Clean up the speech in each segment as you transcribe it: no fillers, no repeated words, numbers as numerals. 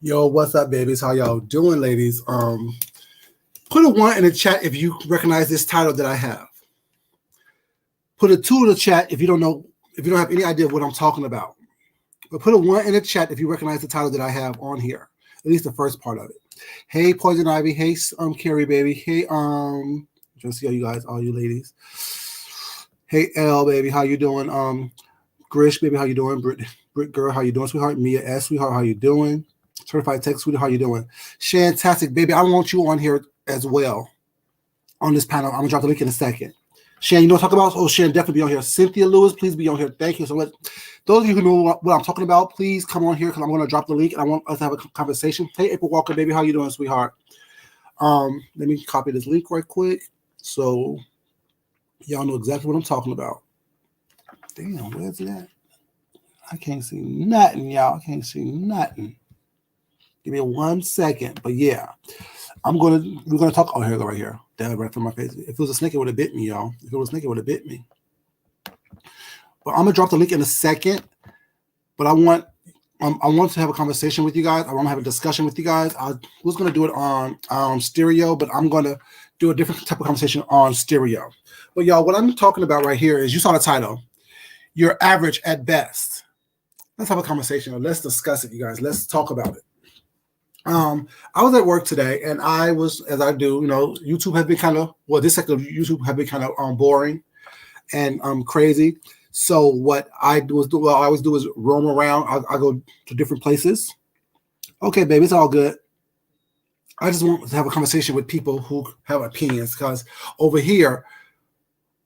Yo, what's up, babies? How y'all doing, ladies? Put a 1 in the chat if you recognize this title that I have. Put a 2 in the chat if you don't have any idea of what I'm talking about. But put a 1 in the chat if you recognize the title that I have on here, at least the first part of it. Hey, Poison Ivy. Hey, Carrie, baby. Hey, just see all you ladies. Hey, L, baby, how you doing? Grish, baby, how you doing? Brit girl, how you doing, sweetheart? Mia S, sweetheart, how you doing? Certified Tech, sweetheart, how you doing? Shantastic, baby, I want you on here as well on this panel. I'm gonna drop the link in a second. Shan, you know what I'm talking about? Oh, Shan, definitely be on here. Cynthia Lewis, please be on here. Thank you so much. Those of you who know what I'm talking about, please come on here because I'm going to drop the link and I want us to have a conversation. Hey, April Walker, baby, how you doing, sweetheart? Let me copy this link right quick so y'all know exactly what I'm talking about. Damn, where's that? I can't see nothing, y'all. I can't see nothing. Give me 1 second. But yeah, we're gonna talk. Oh, here we go, right here. Damn, right from my face. If it was a snake, it would have bit me, y'all. If it was a snake, it would have bit me. But I'm gonna drop the link in a second. But I want to have a conversation with you guys. I want to have a discussion with you guys. I was gonna do it on stereo, but I'm gonna do a different type of conversation on stereo. But y'all, what I'm talking about right here is, you saw the title. You're average at best. Let's have a conversation. Let's discuss it, you guys. Let's talk about it. I was at work today, and I was, as I do, YouTube has been this sector of YouTube has been kind of boring and crazy. So what I always do is roam around. I go to different places. Okay, baby, it's all good. I just want to have a conversation with people who have opinions, because over here,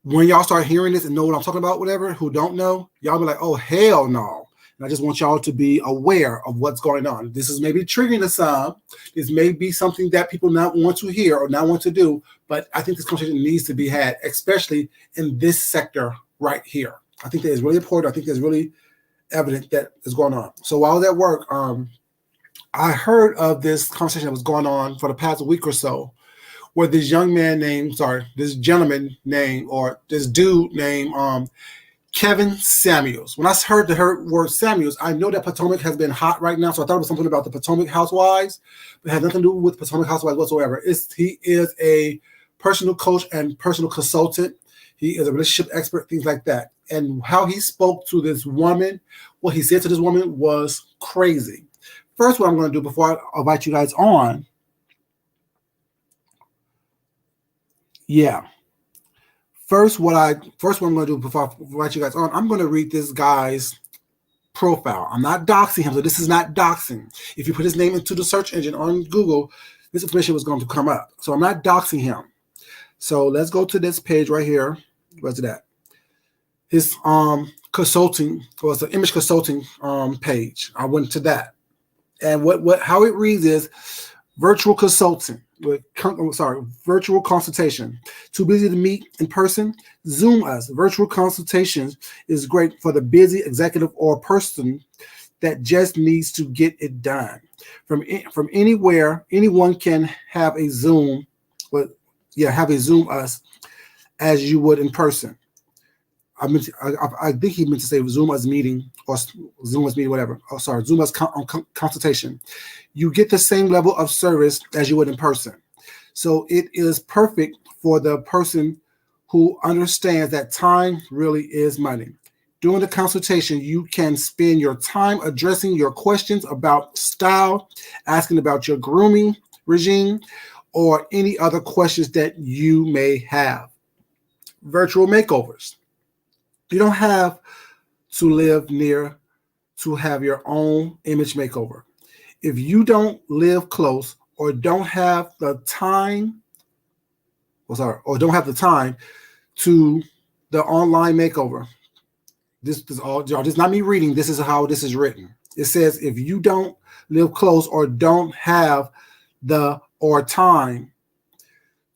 when y'all start hearing this and know what I'm talking about, whatever, who don't know, y'all be like, oh, hell no. And I just want y'all to be aware of what's going on. This is maybe triggering to some. This may be something that people not want to hear or not want to do, but I think this conversation needs to be had, especially in this sector right here. I think that is really important. I think it's really evident that is going on. So while I was at work, I heard of this conversation that was going on for the past week or so, where this gentleman named Kevin Samuels. When I heard the word Samuels, I know that Potomac has been hot right now, so I thought it was something about the Potomac Housewives, but it had nothing to do with Potomac Housewives whatsoever. He is a personal coach and personal consultant. He is a relationship expert, things like that. And how he spoke to this woman, what he said to this woman was crazy. First, what I'm going to do before I invite you guys on, First, what I'm going to do before I invite you guys on, I'm going to read this guy's profile. I'm not doxing him, so this is not doxing. If you put his name into the search engine on Google, this information was going to come up. So I'm not doxing him. So let's go to this page right here. Where's it at? His consulting, was the image consulting page. I went to that, and how it reads is virtual consulting. Virtual consultation. Too busy to meet in person? Zoom us. Virtual consultations is great for the busy executive or person that just needs to get it done. From anywhere, anyone can have a Zoom, have a Zoom us as you would in person. I think he meant to say Zoom us meeting or Zoom us meeting, whatever. Oh, sorry, Zoom us consultation. You get the same level of service as you would in person. So it is perfect for the person who understands that time really is money. During the consultation, you can spend your time addressing your questions about style, asking about your grooming regime, or any other questions that you may have. Virtual makeovers. You don't have to live near to have your own image makeover. If you don't live close or don't have the time, to the online makeover, this is all, this is not me reading, this is how this is written. It says if you don't live close or don't have time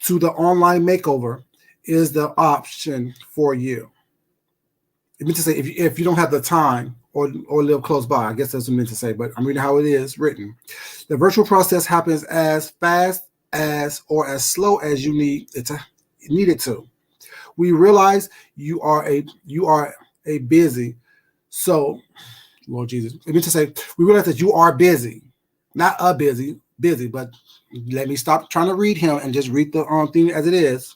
to the online makeover is the option for you. It means to say if you don't have the time or live close by. I guess that's what I meant to say, but I'm reading how it is written. The virtual process happens as fast as or as slow as you need it to. We realize you are a busy. So, Lord Jesus, I meant to say we realize that you are busy, not a busy, but let me stop trying to read him and just read the thing as it is.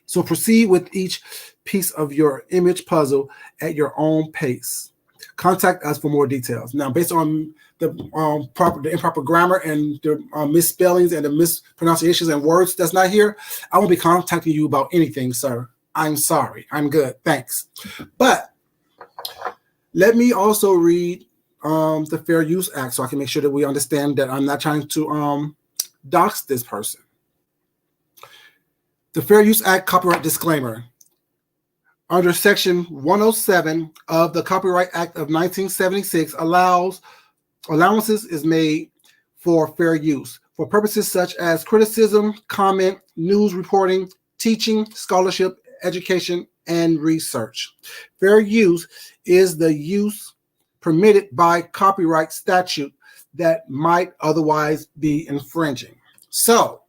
So proceed with each piece of your image puzzle at your own pace. Contact us for more details. Now, based on the improper grammar and the misspellings and the mispronunciations and words that's not here, I won't be contacting you about anything, sir. I'm sorry. I'm good. Thanks. But let me also read the Fair Use Act so I can make sure that we understand that I'm not trying to dox this person. The Fair Use Act copyright disclaimer. Under Section 107 of the Copyright Act of 1976, allowances is made for fair use for purposes such as criticism, comment, news reporting, teaching, scholarship, education, and research. Fair use is the use permitted by copyright statute that might otherwise be infringing. So,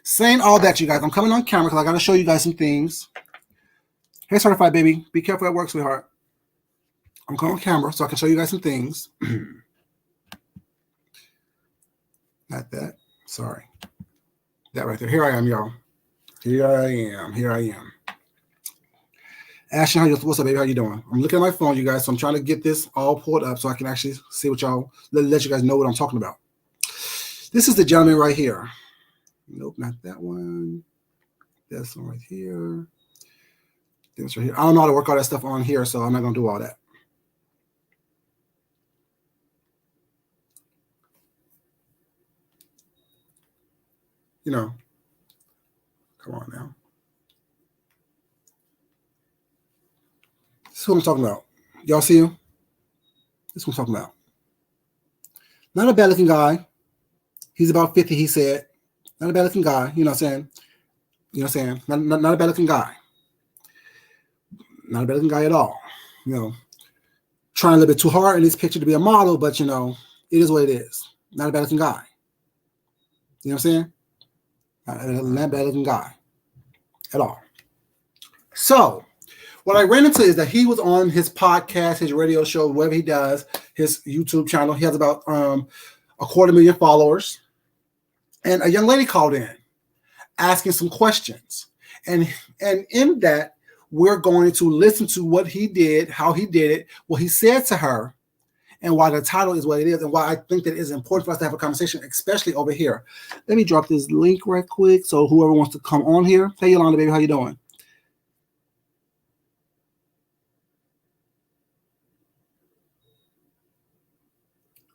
saying all that, you guys, I'm coming on camera because I got to show you guys some things. Hey, certified baby, be careful at work, sweetheart. I'm going on camera so I can show you guys some things. Not that. Sorry. That right there. Here I am, y'all. Here I am. Ashton, what's up, baby? How you doing? I'm looking at my phone, you guys, so I'm trying to get this all pulled up so I can actually see what y'all, let you guys know what I'm talking about. This is the gentleman right here. Nope, not that one. This one right here. This right here. I don't know how to work all that stuff on here, so I'm not going to do all that. You know, come on now. This is what I'm talking about. Y'all see him? This is what I'm talking about. Not a bad looking guy. He's about 50, he said. Not a bad looking guy. You know what I'm saying? You know what I'm saying? Not a bad looking guy. Not a bad looking guy at all. You know, trying a little bit too hard in this picture to be a model, but you know, it is what it is. Not a bad looking guy. You know what I'm saying? Not a bad looking guy at all. So, what I ran into is that he was on his podcast, his radio show, whatever he does, his YouTube channel. He has about 250,000 followers. And a young lady called in asking some questions. And in that, we're going to listen to what he did, how he did it, what he said to her, and why the title is what it is, and why I think that it is important for us to have a conversation, especially over here. Let me drop this link right quick so whoever wants to come on here. Hey, Yolanda, baby, how you doing?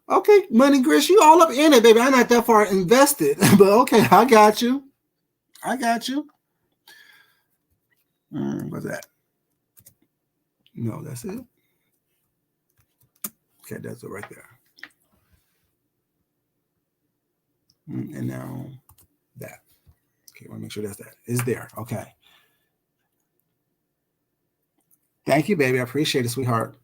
Okay, Money Grish, you all up in it, baby. I'm not that far invested, but okay, I got you. What's that? No, that's it. Okay, that's it right there. And now that. Okay, I want to make sure that's that. It's there. Okay. Thank you, baby. I appreciate it, sweetheart.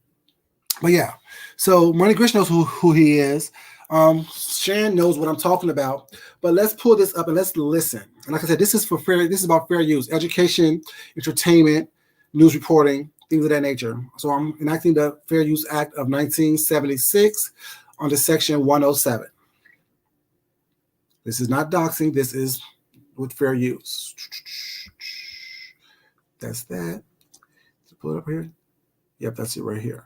But yeah, so Money Grish knows who he is. Shan knows what I'm talking about. But let's pull this up and let's listen. And like I said, this is about fair use, education, entertainment, news reporting, things of that nature. So I'm enacting the Fair Use Act of 1976 under Section 107. This is not doxing. This is with fair use. That's that. Let's pull it up here. Yep, that's it right here.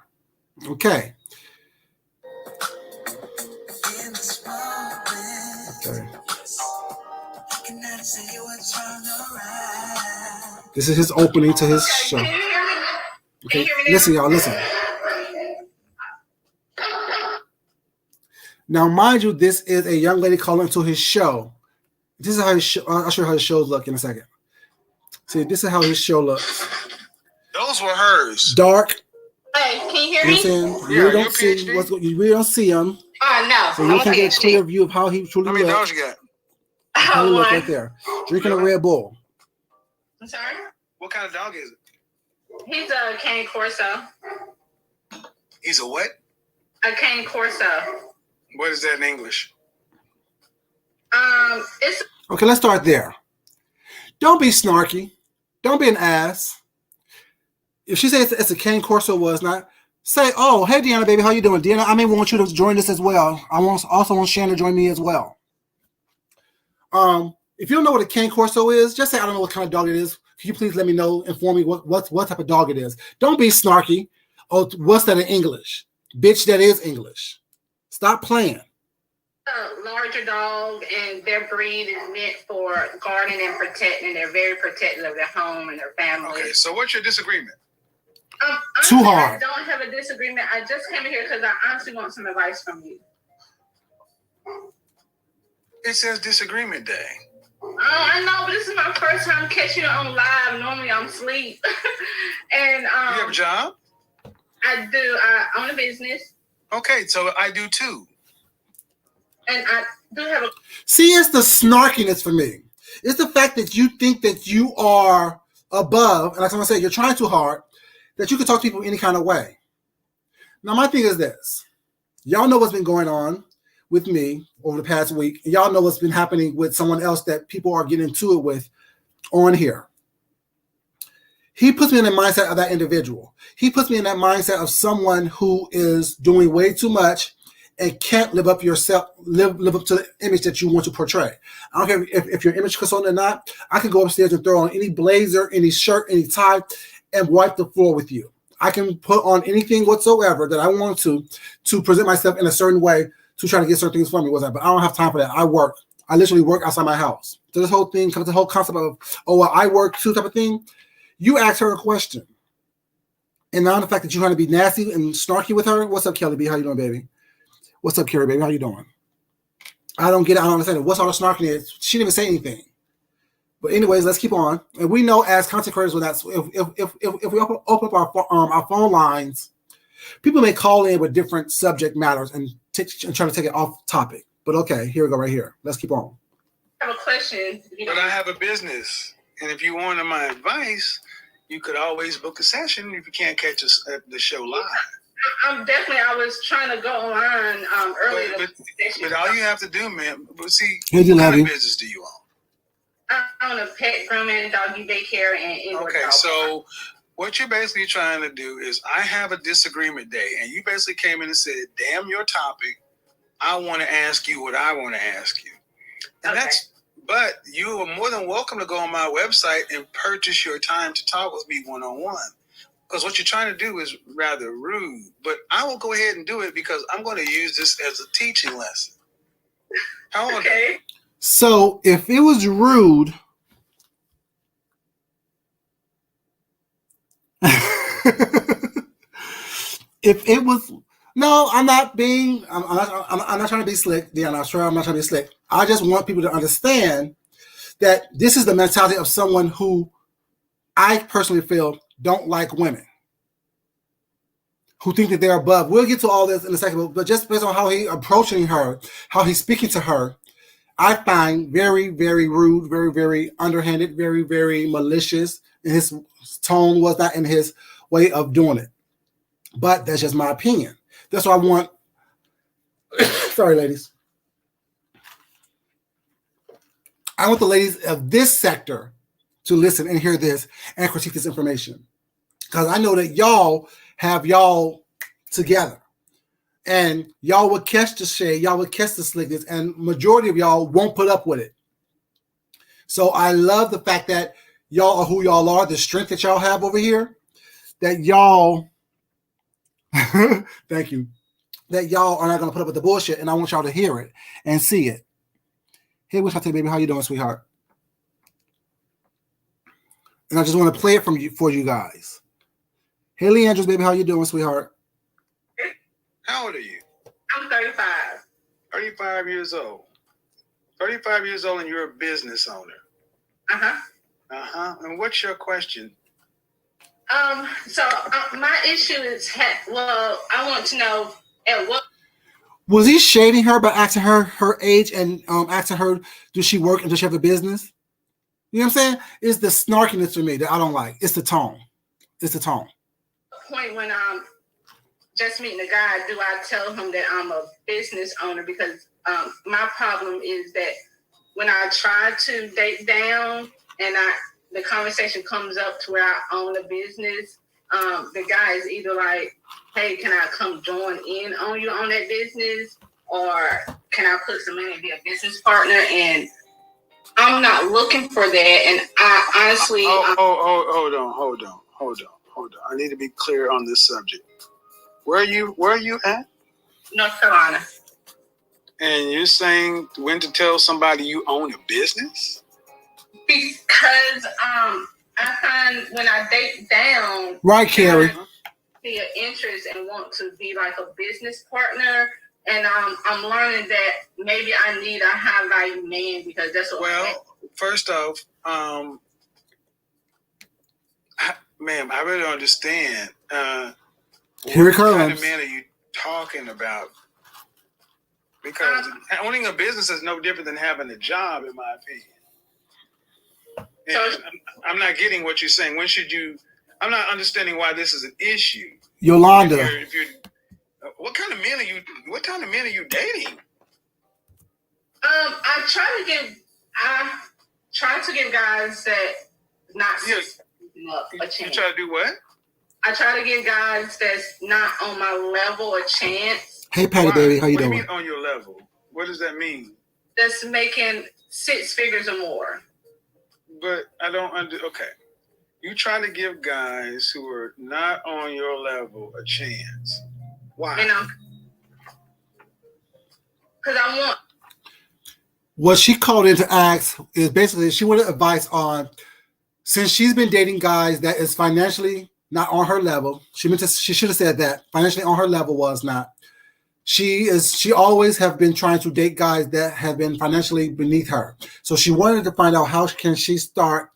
Okay. Okay. This is his opening to his show. Okay, listen, y'all, listen. Now, mind you, this is a young lady calling to his show. This is how his show. I'll show you how his shows look in a second. See, this is how his show looks. Those were hers. Dark. Hey, can you hear me? You really don't see him. Oh, no. So you can get a clear view of how he truly looks. How many dogs you got? How he look right there. Drinking a Red Bull. I'm sorry? What kind of dog is it? He's a cane corso. He's a what? A cane corso. What is that in English? It's Okay, let's start there. Don't be snarky. Don't be an ass. If she says it's a cane corso, was not, say, oh, hey, Deanna, baby, how you doing? Deanna, I may want you to join this as well. I also want Shannon to join me as well. If you don't know what a cane corso is, just say, I don't know what kind of dog it is. Can you please let me know, inform me what type of dog it is? Don't be snarky. Oh, what's that in English? Bitch, that is English. Stop playing. a larger dog, and their breed is meant for guarding and protecting. They're very protective of their home and their family. Okay, so what's your disagreement? Too Honestly, hard. I don't have a disagreement. I just came in here because I honestly want some advice from you. It says disagreement day. Oh, I know, but this is my first time catching it on live. Normally I'm asleep. And You have a job? I do. I own a business, Okay, so I do too. and I do have a See, it's the snarkiness for me. It's the fact that you think that you are above, and like someone said, you're trying too hard, that you can talk to people any kind of way. Now, my thing is this. Y'all know what's been going on with me over the past week. And y'all know what's been happening with someone else that people are getting into it with on here. He puts me in the mindset of that individual. He puts me in that mindset of someone who is doing way too much and can't live up to the image that you want to portray. I don't care if your image consultant or not. I can go upstairs and throw on any blazer, any shirt, any tie, and wipe the floor with you. I can put on anything whatsoever that I want to present myself in a certain way to try to get certain things from me. But I don't have time for that. I work. I literally work outside my house. So this whole thing comes, the whole concept of, oh, well, I work too type of thing. You ask her a question. And now the fact that you're trying to be nasty and snarky with her. What's up, Kelly B? How you doing, baby? What's up, Carrie, baby? How you doing? I don't get it. I don't understand it. What's all the snarking is? She didn't even say anything. But anyways, let's keep on. And we know as content creators, if we open up our phone lines, people may call in with different subject matters and try to take it off topic. But okay, here we go right here. Let's keep on. I have a question. But I have a business, and if you wanted my advice, you could always book a session if you can't catch us at the show live. I was trying to go online earlier. But all you have to do, man, see, Hey, what kind of business do you own? I own a pet grooming, doggy daycare, and indoor Okay, dog so what you're basically trying to do is I have a disagreement day, and you basically came in and said, damn your topic, I want to ask you what I want to ask you. And Okay. but you are more than welcome to go on my website and purchase your time to talk with me one-on-one. Because what you're trying to do is rather rude. But I will go ahead and do it because I'm going to use this as a teaching lesson. How old are you? Okay. So if it was rude, if it was, no, I'm not trying to be slick. Yeah, I'm not sure. I'm not trying to be slick. I just want people to understand that this is the mentality of someone who I personally feel don't like women, who think that they're above. We'll get to all this in a second, but just based on how he's approaching her, how he's speaking to her, I find very, very rude, very, very underhanded, very, very malicious. And his tone was not in his way of doing it. But that's just my opinion. That's what I want. Sorry, ladies. I want the ladies of this sector to listen and hear this and critique this information. Because I know that y'all have y'all together. And y'all would catch the shade, y'all would catch the slickness, and majority of y'all won't put up with it. So I love the fact that y'all are who y'all are, the strength that y'all have over here, that y'all, thank you, that y'all are not going to put up with the bullshit, and I want y'all to hear it and see it. Hey, what's up, baby? How you doing, sweetheart? And I just want to play it for you guys. Hey, Leandros, baby, how you doing, sweetheart? How old are you? I'm 35. 35 years old. 35 years old and you're a business owner. Uh-huh. Uh-huh. And what's your question? So my issue is, I want to know at what. Was he shading her by asking her her age and asking her, does she work and does she have a business? You know what I'm saying? It's the snarkiness for me that I don't like. It's the tone. It's the tone. Point when just meeting a guy, do I tell him that I'm a business owner? Because my problem is that when I try to date down and the conversation comes up to where I own a business, the guy is either like, hey, can I come join in on you on that business? Or can I put some money and be a business partner? And I'm not looking for that. And I honestly... Hold on. I need to be clear on this subject. Where are you at? North Carolina. And you're saying when to tell somebody you own a business? Because I find when I date down, right, Carrie, see an interest and want to be like a business partner, and I'm learning that maybe I need a high value man because that's what. Well, first off, ma'am, I really don't understand. Here it comes. What kind of man are you talking about? Because owning a business is no different than having a job, in my opinion. And I'm not getting what you're saying. When should you? I'm not understanding why this is an issue. Yolanda. If you're, what kind of men are you? What kind of men are you dating? I try to give guys that not a chance. You try to do what? I try to give guys that's not on my level a chance. Hey, Patty, baby, how you doing? What do you mean on your level? What does that mean? That's making 6 figures or more. But I don't okay. You try to give guys who are not on your level a chance. Why? Because I want. What she called in to ask is basically she wanted advice on, since she's been dating guys that is financially not on her level. She should have said that financially on her level was not. She always have been trying to date guys that have been financially beneath her. So she wanted to find out how can she start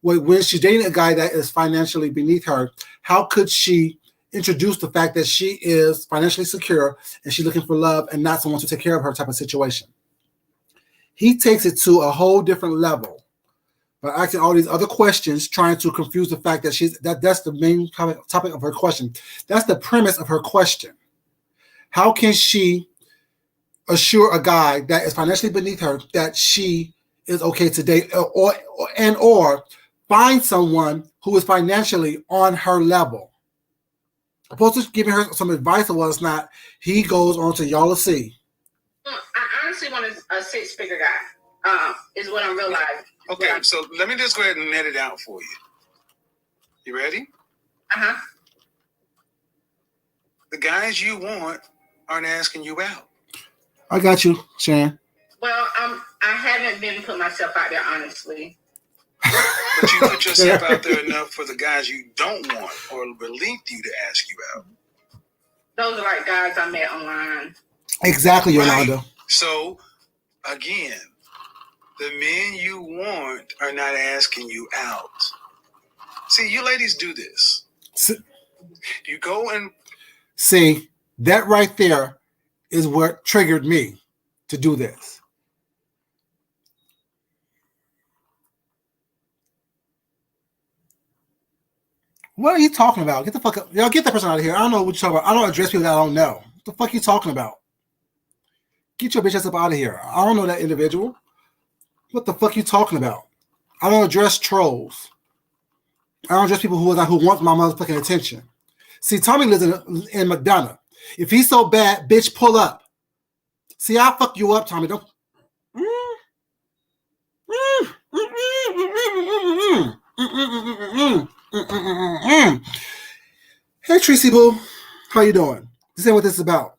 when she's dating a guy that is financially beneath her. How could she introduce the fact that she is financially secure and she's looking for love and not someone to take care of her type of situation? He takes it to a whole different level by asking all these other questions, trying to confuse the fact that that's the main topic of her question. That's the premise of her question. How can she assure a guy that is financially beneath her that she is okay to date, or find someone who is financially on her level? Opposed to giving her some advice, or what's not, he goes on to y'all see. I honestly want a 6-figure guy. Is what I'm realizing. Okay, so let me just go ahead and net it out for you. You ready? Uh-huh. The guys you want aren't asking you out. I got you, Shan. Well, I haven't been putting myself out there, honestly. But you put yourself out there enough for the guys you don't want or beneath you to ask you out. Those are like guys I met online. Exactly, Yolanda. Right. So, again, the men you want are not asking you out. See, you ladies do this. You go and... See, that right there is what triggered me to do this. What are you talking about? Get the fuck up. Y'all get that person out of here. I don't know what you're talking about. I don't address people that I don't know. What the fuck are you talking about? Get your bitch ass up out of here. I don't know that individual. What the fuck are you talking about? I don't address trolls. I don't address people who want my motherfucking attention. See, Tommy lives in McDonough. If he's so bad, bitch, pull up. See, I'll fuck you up, Tommy. Don't. Hey, Tracy Boo. How you doing? This ain't what this is about.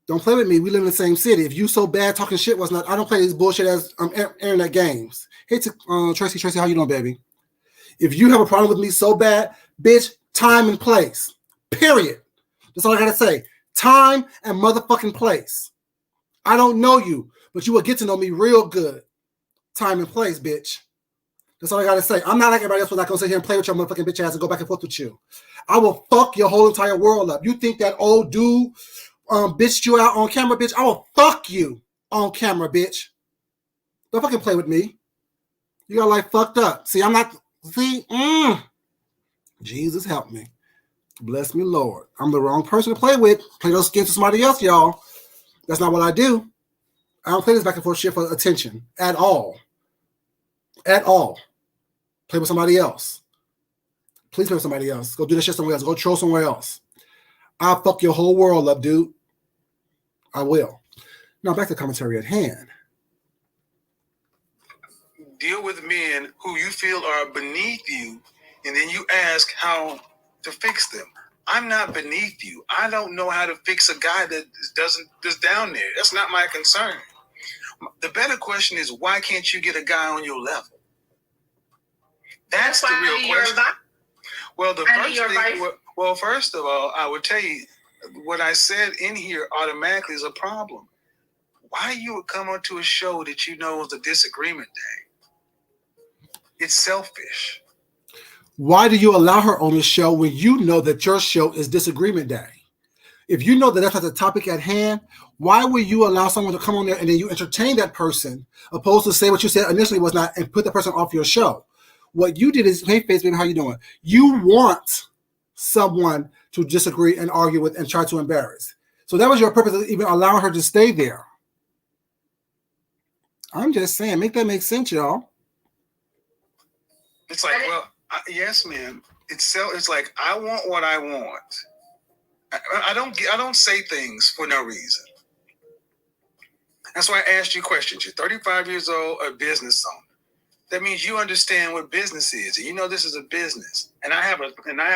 Don't play with me. We live in the same city. If you so bad talking shit, what's not? I don't play these bullshit as internet games. Hey, Tracy, how you doing, baby? If you have a problem with me so bad, bitch, time and place. Period. That's all I gotta say. Time and motherfucking place. I don't know you, but you will get to know me real good. Time and place, bitch. That's all I gotta say. I'm not like everybody else who's not gonna sit here and play with your motherfucking bitch ass and go back and forth with you. I will fuck your whole entire world up. You think that old dude bitched you out on camera, bitch? I will fuck you on camera, bitch. Don't fucking play with me. You got like fucked up. See, I'm not. See, Jesus help me. Bless me, Lord. I'm the wrong person to play with. Play those skins with somebody else, y'all. That's not what I do. I don't play this back and forth shit for attention at all. At all. Play with somebody else. Please play with somebody else. Go do that shit somewhere else. Go troll somewhere else. I'll fuck your whole world up, dude. I will. Now back to the commentary at hand. Deal with men who you feel are beneath you, and then you ask how to fix them. I'm not beneath you. I don't know how to fix a guy that's down there. That's not my concern. The better question is, why can't you get a guy on your level? That's the real question. Well, first of all, I would tell you what I said in here automatically is a problem. Why you would come onto a show that you know is a disagreement day? It's selfish. Why do you allow her on the show when you know that your show is disagreement day? If you know that that's not the topic at hand, why would you allow someone to come on there and then you entertain that person, opposed to say what you said initially was not and put the person off your show? What you did is, hey, Face Baby, how you doing? You want someone to disagree and argue with and try to embarrass. So that was your purpose of even allowing her to stay there. I'm just saying, make that make sense, y'all. It's like, well, yes, ma'am. It's like, I want what I want. I don't say things for no reason. That's why I asked you questions. You're 35 years old, a business owner. That means you understand what business is, and you know this is a business. And I have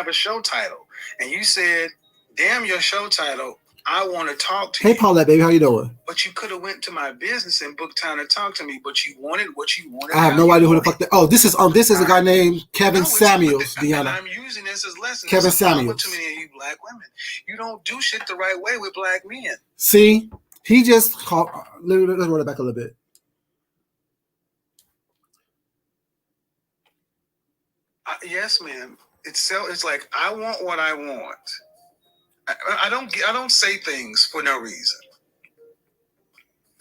a show title, and you said, "Damn your show title! I want to talk to you." Hey, Paulette, baby, how you doing? But you could have went to my business and booked time to talk to me. But you wanted what you wanted. I have no idea who the fuck that. Oh, this is a guy named Kevin Samuels, Deanna. And I'm using this as lessons. Kevin Samuels. Too many of you black women, you don't do shit the right way with black men. See, he just called. Let's roll it back a little bit. Yes, ma'am. It's like, I want what I want. I don't say things for no reason.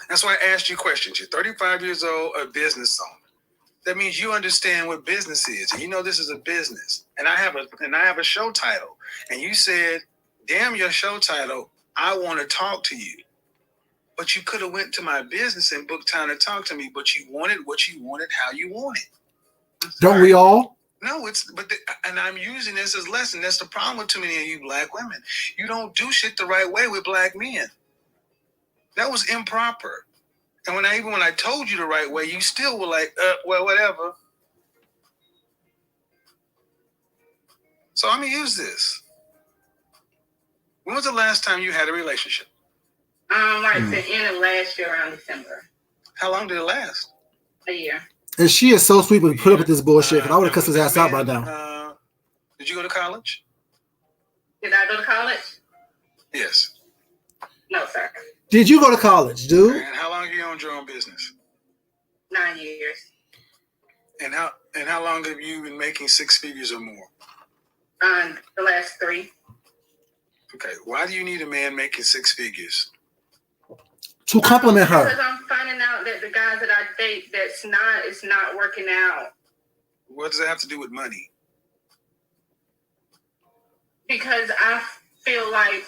That's why I asked you questions. You're 35 years old, a business owner. That means you understand what business is, and you know this is a business. And I have a show title, and you said, "Damn your show title! I want to talk to you." But you could have went to my business and booked time to talk to me. But you wanted what you wanted, how you wanted. Don't we all? No, and I'm using this as a lesson. That's the problem with too many of you black women. You don't do shit the right way with black men. That was improper. And when I told you the right way, you still were like, well, whatever. So I'm gonna use this. When was the last time you had a relationship? Like the end of last year around December. How long did it last? A year. And she is so sweet to put up with this bullshit. Because I would have cussed his ass out by now. Did you go to college? Did I go to college? Yes. No, sir. Did you go to college, dude? And how long have you owned your own business? 9 years. And how long have you been making six figures or more? The last 3. Okay. Why do you need a man making six figures? To compliment her. Because I'm finding out that the guys that I date, it's not working out. What does that have to do with money? Because I feel like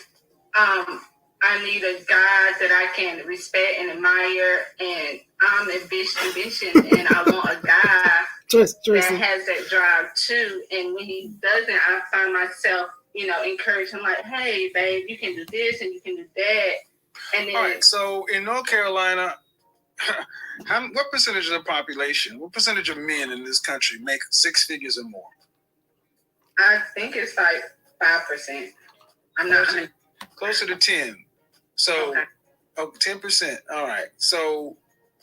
I need a guy that I can respect and admire, and I'm ambition, and I want a guy that has that drive too. And when he doesn't, I find myself, encouraging, like, "Hey, babe, you can do this and you can do that." And then, all right, so in North Carolina, what percentage of the population, what percentage of men in this country make six figures or more? I think it's like 5%. I'm not closer to 10. So, okay. 10%. All right. So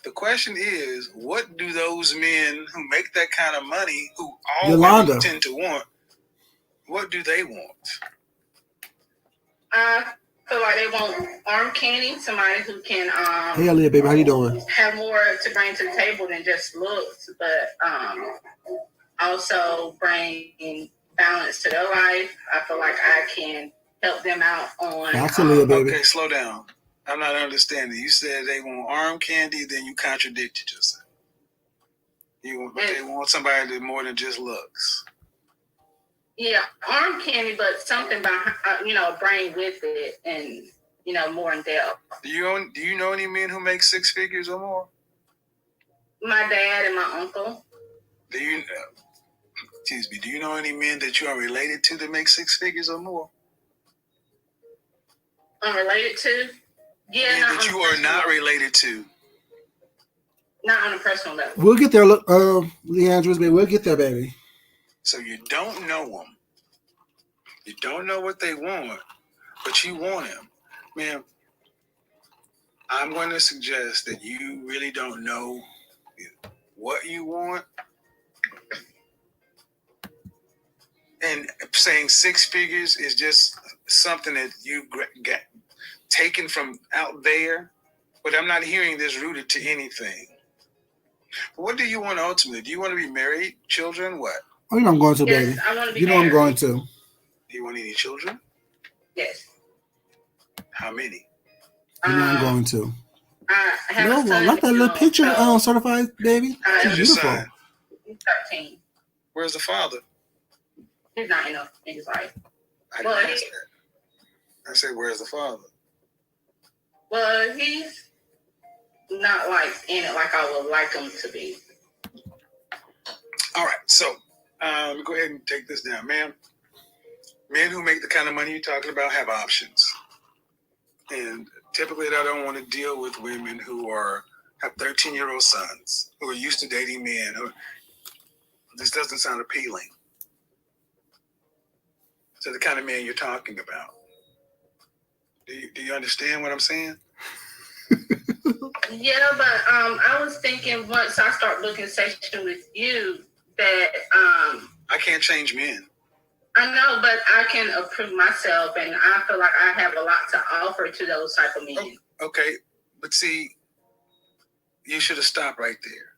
the question is, what do those men who make that kind of money, who always tend to want, what do they want? I feel like they want arm candy, somebody who can hey, Aaliyah, baby, how you doing? Have more to bring to the table than just looks, but also bring balance to their life. I feel like I can help them out on. Absolutely, baby. Okay, slow down. I'm not understanding. You said they want arm candy, then you contradicted yourself. They want somebody that more than just looks. Yeah, arm candy, but something behind, a brain with it, and more in depth. Do you know any men who make six figures or more? My dad and my uncle. Do you know any men that you are related to that make six figures or more? Unrelated to? Yeah, that you are not related to. Not on a personal level. We'll get there, Leandros, baby. We'll get there, baby. So you don't know them. You don't know what they want, but you want them. Man, I'm going to suggest that you really don't know what you want. And saying six figures is just something that you get taken from out there. But I'm not hearing this rooted to anything. What do you want ultimately? Do you want to be married, children, what? Oh, you know I'm going to, baby. I want to be married. I'm going to. Do you want any children? Yes. How many? You know I'm going to. I have no, well, like that little picture, certified baby. She's beautiful. He's 13. Where's the father? He's not in his life. I said, where's the father? Well, he's not in it like I would like him to be. All right, so let me go ahead and take this down, ma'am. Men who make the kind of money you're talking about have options, and typically I don't want to deal with women who have 13-year-old sons who are used to dating men. This doesn't sound appealing to the kind of man you're talking about. Do you understand what I'm saying? Yeah, but I was thinking once I start booking session with you that I can't change men. I know, but I can approve myself, and I feel like I have a lot to offer to those type of men. Okay, but see, you should have stopped right there.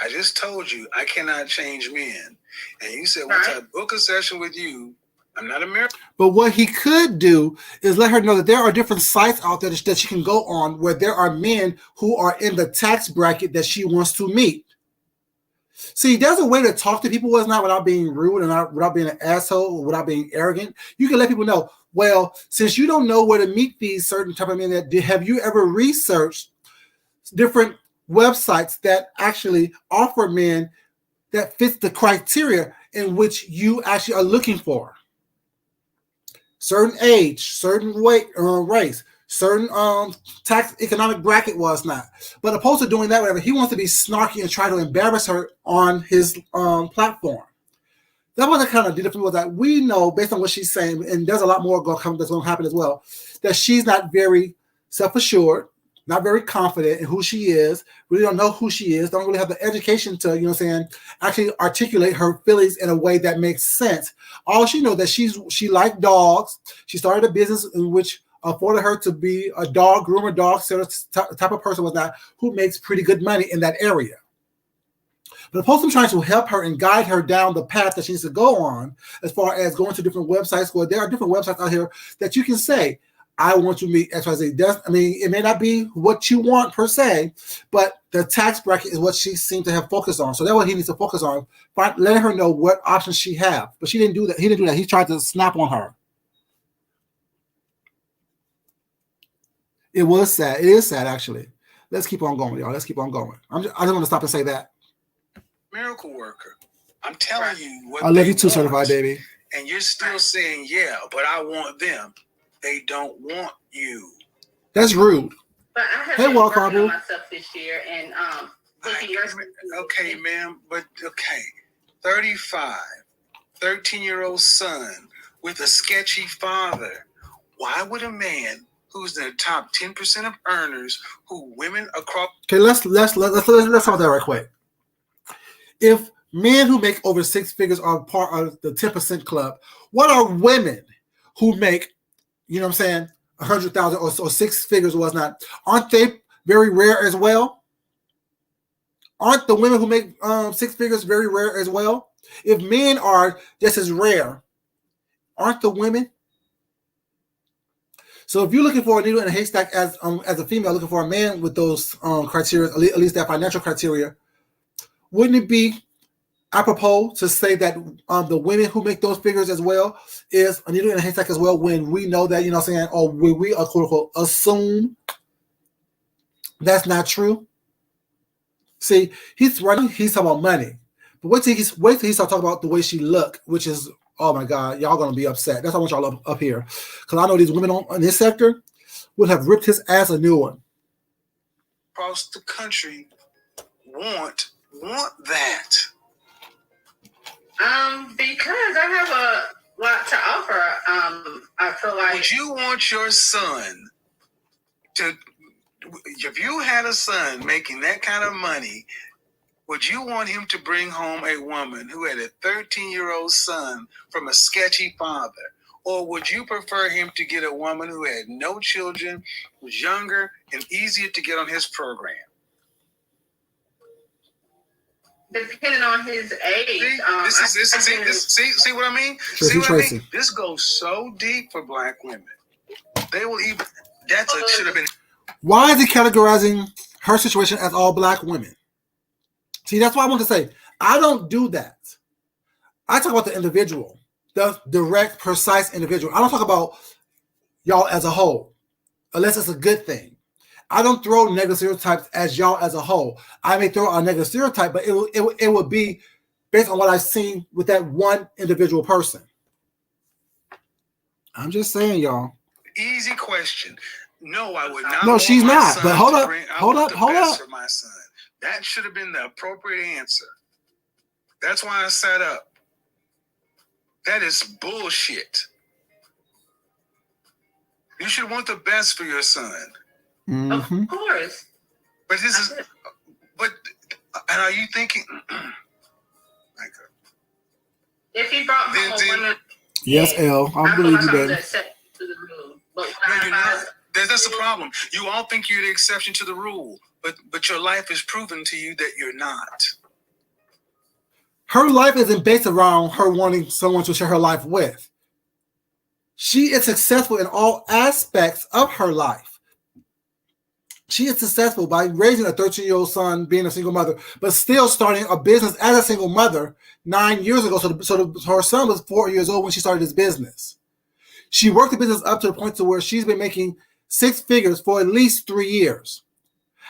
I just told you I cannot change men, and you said once I book a session with you, I'm not a miracle. But what he could do is let her know that there are different sites out there that she can go on where there are men who are in the tax bracket that she wants to meet. See, there's a way to talk to people without being rude and without being an asshole or without being arrogant. You can let people know, well, since you don't know where to meet these certain type of men, have you ever researched different websites that actually offer men that fits the criteria in which you actually are looking for? Certain age, certain weight, race, certain tax economic bracket was not. But opposed to doing that, whatever, he wants to be snarky and try to embarrass her on his platform. That was the kind of difference that we know based on what she's saying, and there's a lot more that's going to happen as well, that she's not very self-assured, not very confident in who she is, really don't know who she is, don't really have the education to, actually articulate her feelings in a way that makes sense. All she knows that she liked dogs. She started a business in which afforded her to be a dog groomer, dog sitter type of person who makes pretty good money in that area. But opposed to trying to help her and guide her down the path that she needs to go on, as far as going to different websites, where there are different websites out here that you can say, I want to meet XYZ. It may not be what you want per se, but the tax bracket is what she seemed to have focused on. So that's what he needs to focus on, letting her know what options she have. But she didn't do that. He didn't do that. He tried to snap on her. It was sad. It is sad, actually. Let's keep on going, y'all. Let's keep on going. I just want to stop and say that. Miracle worker. I'm telling you what I love you too, certified baby. And you're still saying, yeah, but I want them. They don't want you. That's rude. But I have been working on myself this year, and okay, ma'am, but 35, 13-year-old son with a sketchy father. Why would a man who's in the top 10% of earners, who women across? Okay, let's talk that right quick. If men who make over six figures are part of the 10% club, what are women who make, 100,000 or six figures or whatnot? Aren't they very rare as well? Aren't the women who make six figures very rare as well? If men are just as rare, aren't the women? So if you're looking for a needle in a haystack as a female looking for a man with those criteria, at least that financial criteria, wouldn't it be apropos to say that the women who make those figures as well is a needle in a haystack as well, when we know that, you know what I'm saying, or when we are quote unquote assume that's not true. See, he's talking about money. But wait till he start talking about the way she look, which is, oh my God, y'all gonna be upset. That's why I want y'all up here. Because I know these women in this sector would have ripped his ass a new one. Across the country want that. Because I have a lot to offer. I feel like. Would you want your son to, if you had a son making that kind of money, would you want him to bring home a woman who had a 13-year-old son from a sketchy father? Or would you prefer him to get a woman who had no children, was younger, and easier to get on his program? Depending on his age. See what I mean? See what I mean? This goes so deep for Black women. They will even, should have been. Why is he categorizing her situation as all Black women? See, that's why I want to say, I don't do that. I talk about the individual, the direct, precise individual. I don't talk about y'all as a whole, unless it's a good thing. I don't throw negative stereotypes as y'all as a whole. I may throw a negative stereotype, but it would be based on what I've seen with that one individual person. I'm just saying, y'all. Easy question. No, I would not. No, she's not. But hold up. For my son. That should have been the appropriate answer. That's why I sat up. That is bullshit. You should want the best for your son. Mm-hmm. Of course. But and are you thinking? If he brought home women, yes, L, I believe you, baby. But no, you're not. That's the problem. You all think you're the exception to the rule, but your life is proven to you that you're not. Her life isn't based around her wanting someone to share her life with. She is successful in all aspects of her life. She is successful by raising a 13-year-old son, being a single mother, but still starting a business as a single mother 9 years ago. So her son was 4 years old when she started this business. She worked the business up to the point to where she's been making 6 figures for at least 3 years.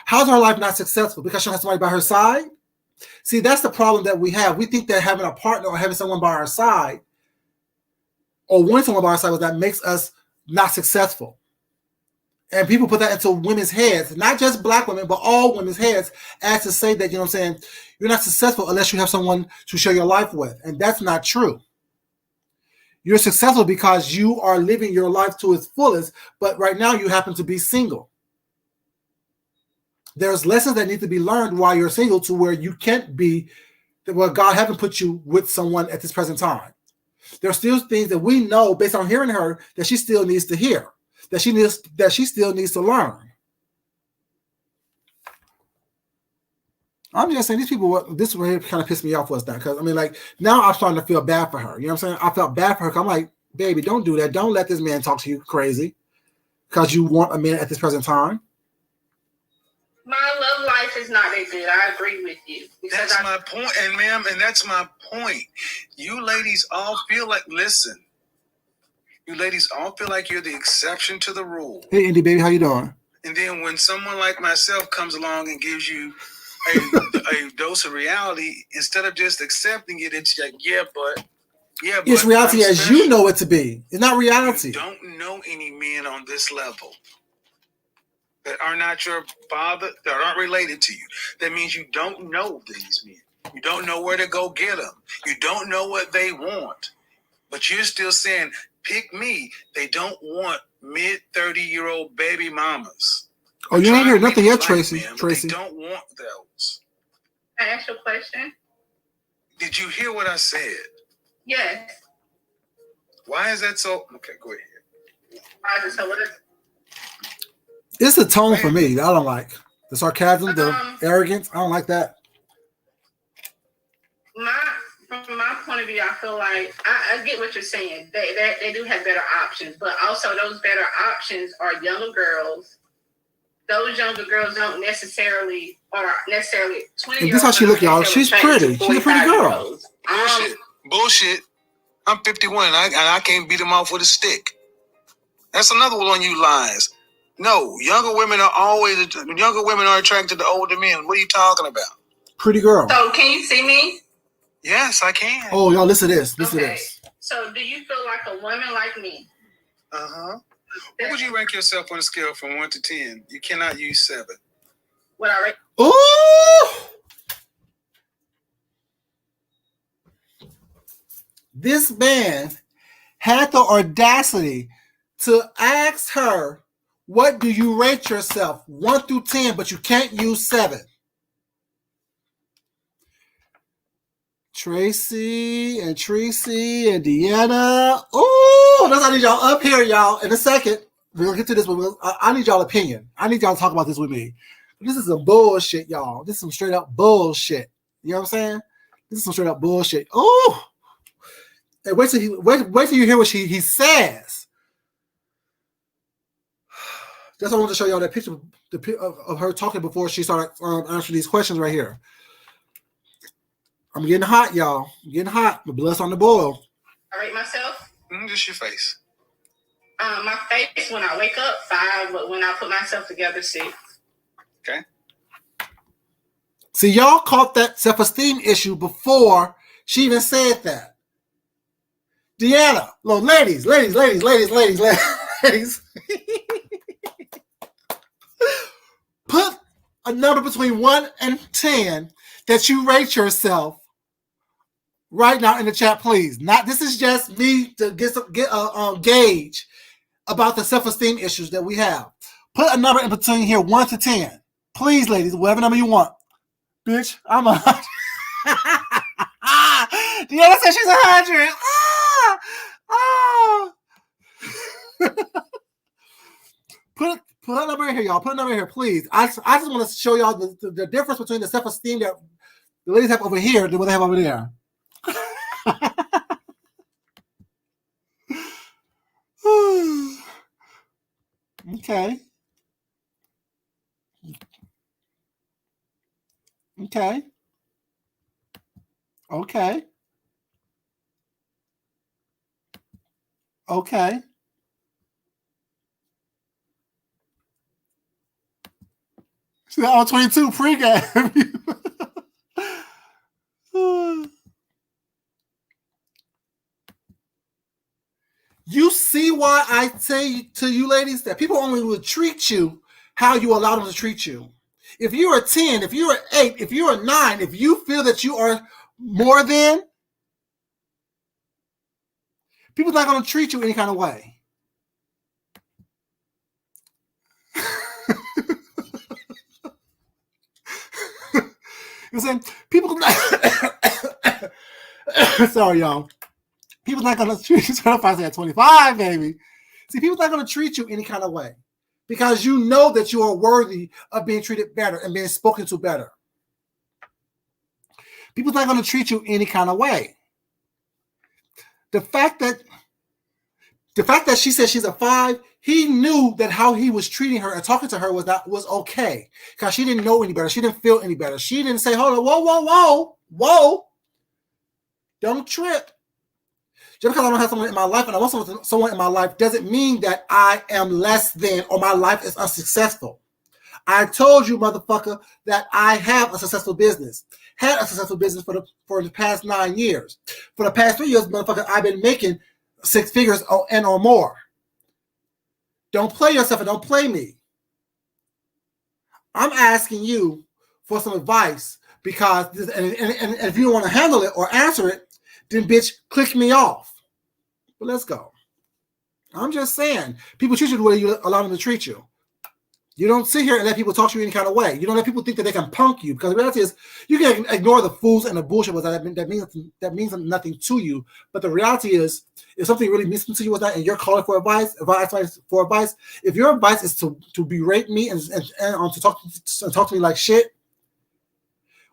How's her life not successful? Because she has somebody by her side? See, that's the problem that we have. We think that having a partner or having someone by our side or wanting someone by our side that makes us not successful. And people put that into women's heads, not just Black women, but all women's heads, as to say that, you know what I'm saying, you're not successful unless you have someone to share your life with. And that's not true. You're successful because you are living your life to its fullest, but right now you happen to be single. There's lessons that need to be learned while you're single to where you can't be, well, God haven't put you with someone at this present time. There's still things that we know based on hearing her that she still needs to hear, that she still needs to learn. I'm just saying, these people, this right here kind of pissed me off was that, because I mean, like, now I'm starting to feel bad for her. You know what I'm saying? I felt bad for her. I'm like, baby, don't do that. Don't let this man talk to you crazy because you want a man at this present time. My love life is not that good. I agree with you. That's my point, and ma'am, and that's my point. You ladies all feel like, listen, you ladies all feel like you're the exception to the rule. Hey, Indy, baby, how you doing? And then when someone like myself comes along and gives you a dose of reality, instead of just accepting it, it's like, it's reality as you know it to be. It's not reality. You don't know any men on this level that are not your father, that aren't related to you. That means you don't know these men. You don't know where to go get them. You don't know what they want. But you're still saying, pick me. They don't want mid-30-year-old baby mamas. Oh, you ain't heard nothing yet, Tracy. They don't want those. Can I ask you a question? Did you hear what I said? Yes. Why is that so? Okay, go ahead. Why is it so? What is it? It's the tone for me that I don't like. The sarcasm, the arrogance. I don't like that. From my point of view, I feel like I get what you're saying. They do have better options, but also those better options are younger girls those younger girls don't necessarily 20. And this how she look, y'all. She's pretty. She's a pretty girl. Bullshit. I'm 51 and I can't beat him off with a stick. That's another one you lies. No, younger women are attracted to older men. What are you talking about? Pretty girl. So can you see me? Yes, I can. Oh, y'all, listen to this. Listen to this. So do you feel like a woman like me? Uh-huh. What would you rank yourself on a scale from 1 to 10? You cannot use 7. What I rate? Ooh! This man had the audacity to ask her, what do you rate yourself? 1 through 10, but you can't use 7. Tracy and Deanna. Oh, that's I need y'all up here, y'all. In a second, we're gonna get to this, but I need y'all opinion. I need y'all to talk about this with me. This is some bullshit, y'all. This is some straight up bullshit. You know what I'm saying? This is some straight up bullshit. Oh, and wait till you hear what he says. That's why I want to show y'all that picture of her talking before she started answering these questions right here. I'm getting hot, y'all. I'm getting hot. The blood's on the boil. I rate myself? Just your face. My face, when I wake up, 5, but when I put myself together, 6. Okay. See, y'all caught that self-esteem issue before she even said that. Deanna, look, ladies. Put a number between 1 and 10 that you rate yourself right now in the chat, please. This is just me to get a gauge about the self-esteem issues that we have. Put a number in between here, 1 to 10. Please, ladies, whatever number you want. Bitch, I'm 100. Deanna said she's 100. Put a number in here, y'all. Put a number in here, please. I just want to show y'all the difference between the self-esteem that the ladies have over here than what they have over there. Okay. See that all 22 pregame. You see why I say to you ladies that people only will treat you how you allow them to treat you. If you're a 10, if you're an 8, if you're a 9, if you feel that you are more than, people are not going to treat you any kind of way. You know what I'm saying? People, sorry, y'all. People's not going to treat you certified at 25, baby. See, people's not going to treat you any kind of way because you know that you are worthy of being treated better and being spoken to better. People's not going to treat you any kind of way. The fact that she said she's a 5, he knew that how he was treating her and talking to her was okay because she didn't know any better. She didn't feel any better. She didn't say, hold on, whoa. Don't trip. Just because I don't have someone in my life and I want someone in my life doesn't mean that I am less than or my life is unsuccessful. I told you, motherfucker, that I have a successful business. Had a successful business for the past 9 years. For the past 3 years, motherfucker, I've been making 6 figures or more. Don't play yourself and don't play me. I'm asking you for some advice because, and if you don't want to handle it or answer it, then bitch, click me off. But let's go. I'm just saying, people treat you the way you allow them to treat you. You don't sit here and let people talk to you any kind of way. You don't let people think that they can punk you because the reality is you can ignore the fools and the bullshit that means nothing to you. But the reality is, if something really means something to you with that and you're calling for advice, if your advice is to berate me and to talk to me like shit,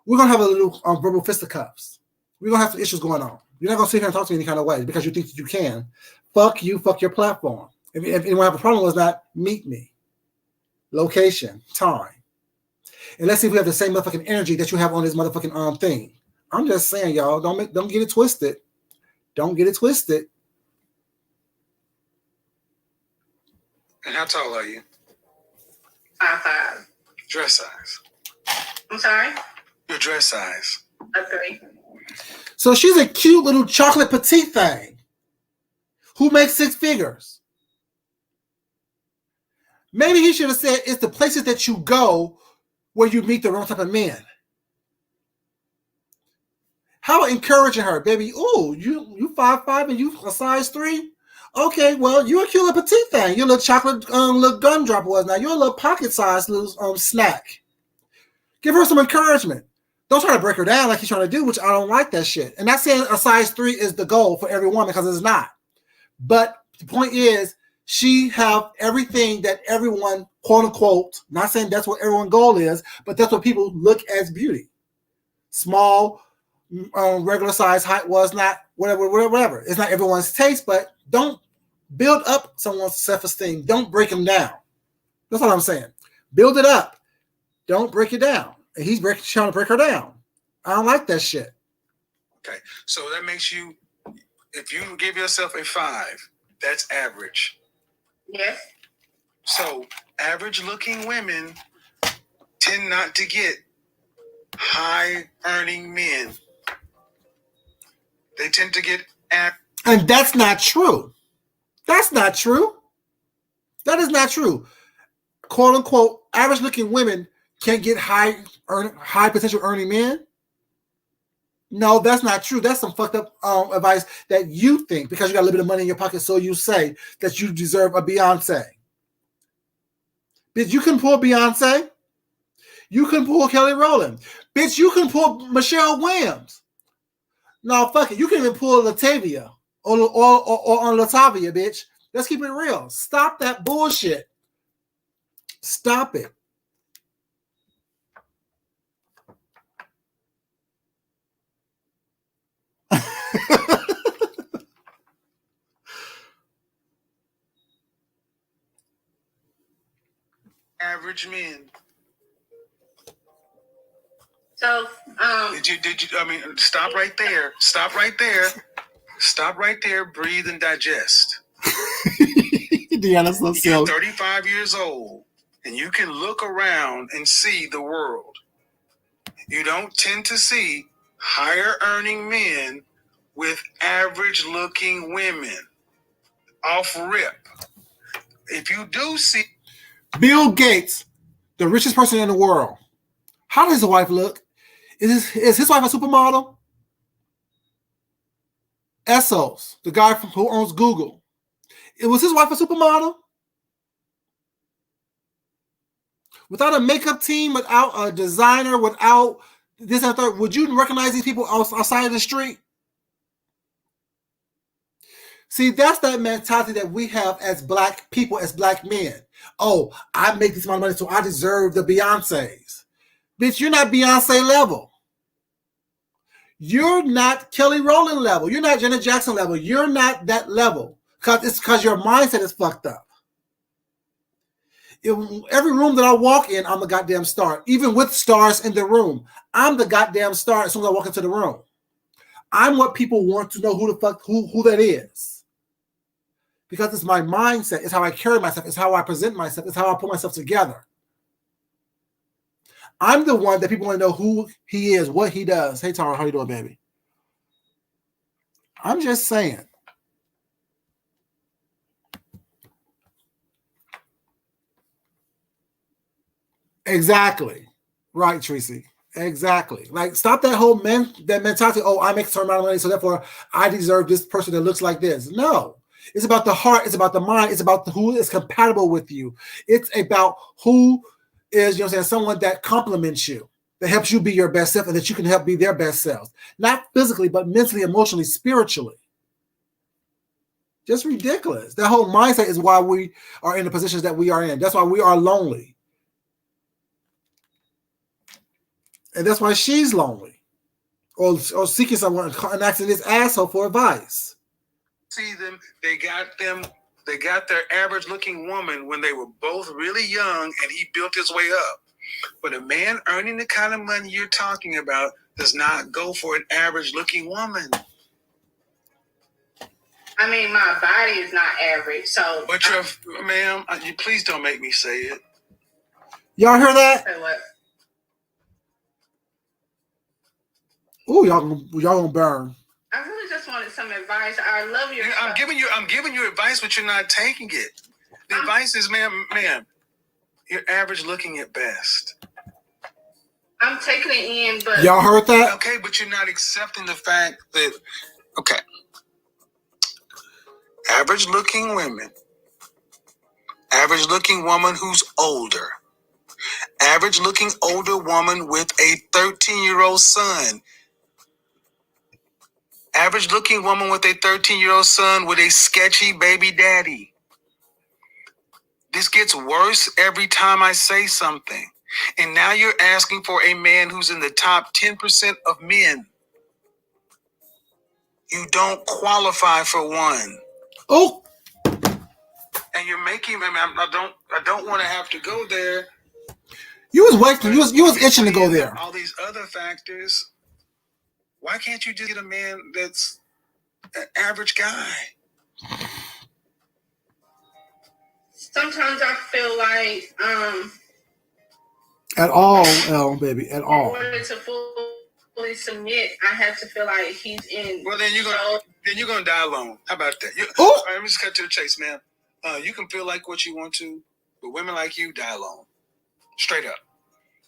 we're gonna have a little verbal fisticuffs. We're gonna have some issues going on. You're not gonna sit here and talk to me any kind of way because you think that you can. Fuck you, fuck your platform. If anyone have a problem with that, meet me. location, time. And let's see if we have the same motherfucking energy that you have on this motherfucking thing. I'm just saying, y'all, don't get it twisted. Don't get it twisted. And how tall are you? 5'5". Dress size. I'm sorry? Your dress size. A 3. So she's a cute little chocolate petite thing who makes 6 figures. Maybe he should have said it's the places that you go where you meet the wrong type of men. How encouraging her, baby. Ooh, you 5'5" and you a size 3? Okay, well, you're a cute little petite thing. You're a little chocolate little gumdrop was now. You're a little pocket-sized little snack. Give her some encouragement. Don't try to break her down like he's trying to do, which I don't like that shit. And not saying a size 3 is the goal for every woman, because it's not. But the point is, she have everything that everyone, quote unquote, not saying that's what everyone's goal is, but that's what people look as beauty. Small, regular size, height was not, whatever. It's not everyone's taste, but don't build up someone's self-esteem. Don't break them down. That's what I'm saying. Build it up. Don't break it down. And he's trying to break her down. I don't like that shit. Okay, so that makes you, if you give yourself a 5, that's average. Yes. So average-looking women tend not to get high-earning men. They tend to get and that's not true. That's not true. That is not true. Quote unquote, average looking women can't get high potential earning men. No, that's not true. That's some fucked up advice that you think because you got a little bit of money in your pocket, so you say that you deserve a Beyonce. Bitch, you can pull Beyonce. You can pull Kelly Rowland. Bitch, you can pull Michelle Williams. No, fuck it. You can even pull Latavia or on Latavia, bitch. Let's keep it real. Stop that bullshit. Stop it. average men. So, Did you? I mean, stop right there. Stop right there. Stop right there. Breathe and digest. Deanna's so You're silly. 35 years old, and you can look around and see the world. You don't tend to see higher earning men with average looking women. Off rip. If you do see Bill Gates, the richest person in the world, how does his wife look? Is his wife a supermodel? Essos, the guy who owns Google, was his wife a supermodel? Without a makeup team, without a designer, without this and that, would you recognize these people outside of the street? See, that's that mentality that we have as black people, as black men. Oh, I make this amount of money, so I deserve the Beyoncés. Bitch, you're not Beyonce level. You're not Kelly Rowland level. You're not Janet Jackson level. You're not that level. It's because your mindset is fucked up. In every room that I walk in, I'm a goddamn star. Even with stars in the room, I'm the goddamn star as soon as I walk into the room. I'm what people want to know who the fuck who that is. Because it's my mindset, it's how I carry myself, it's how I present myself, it's how I put myself together. I'm the one that people want to know who he is, what he does. Hey, Tara, how you doing, baby? I'm just saying. Exactly. Right, Tracy. Exactly. Like, stop that whole that mentality. Oh, I make a certain amount of money, so therefore I deserve this person that looks like this. No. It's about the heart. It's about the mind. It's about who is compatible with you. It's about who is, you know what I'm saying, someone that compliments you, that helps you be your best self, and that you can help be their best selves. Not physically, but mentally, emotionally, spiritually. Just ridiculous. That whole mindset is why we are in the positions that we are in. That's why we are lonely. And that's why she's lonely. Or seeking someone and asking this asshole for advice. see them, they got them They got their average looking woman when they were both really young and he built his way up. But a man earning the kind of money you're talking about does not go for an average looking woman. I mean, my body is not average, so. But ma'am, you please don't make me say it. Y'all hear that? Say what? Ooh, y'all gonna burn. I really just wanted some advice. I love your. I'm giving you advice, but you're not taking it. The advice is, ma'am, you're average looking at best. I'm taking it in, but y'all heard that? Okay, but you're not accepting the fact that average looking women, average looking woman who's older, average looking older woman with a 13-year-old son. Average looking woman with a 13-year-old son with a sketchy baby daddy. This gets worse every time I say something. And now you're asking for a man who's in the top 10% of men. You don't qualify for one. Oh. And you're making, I don't want to have to go there. You was waiting. You was itching to go there. All these other factors. Why can't you just get a man that's an average guy? sometimes I feel like at all, L, baby, at all. in order to fully submit, I have to feel like he's in. Well, then you're gonna die alone. How about that? Oh. All right, let me just cut to the chase, man. You can feel like what you want to, but women like you die alone, straight up,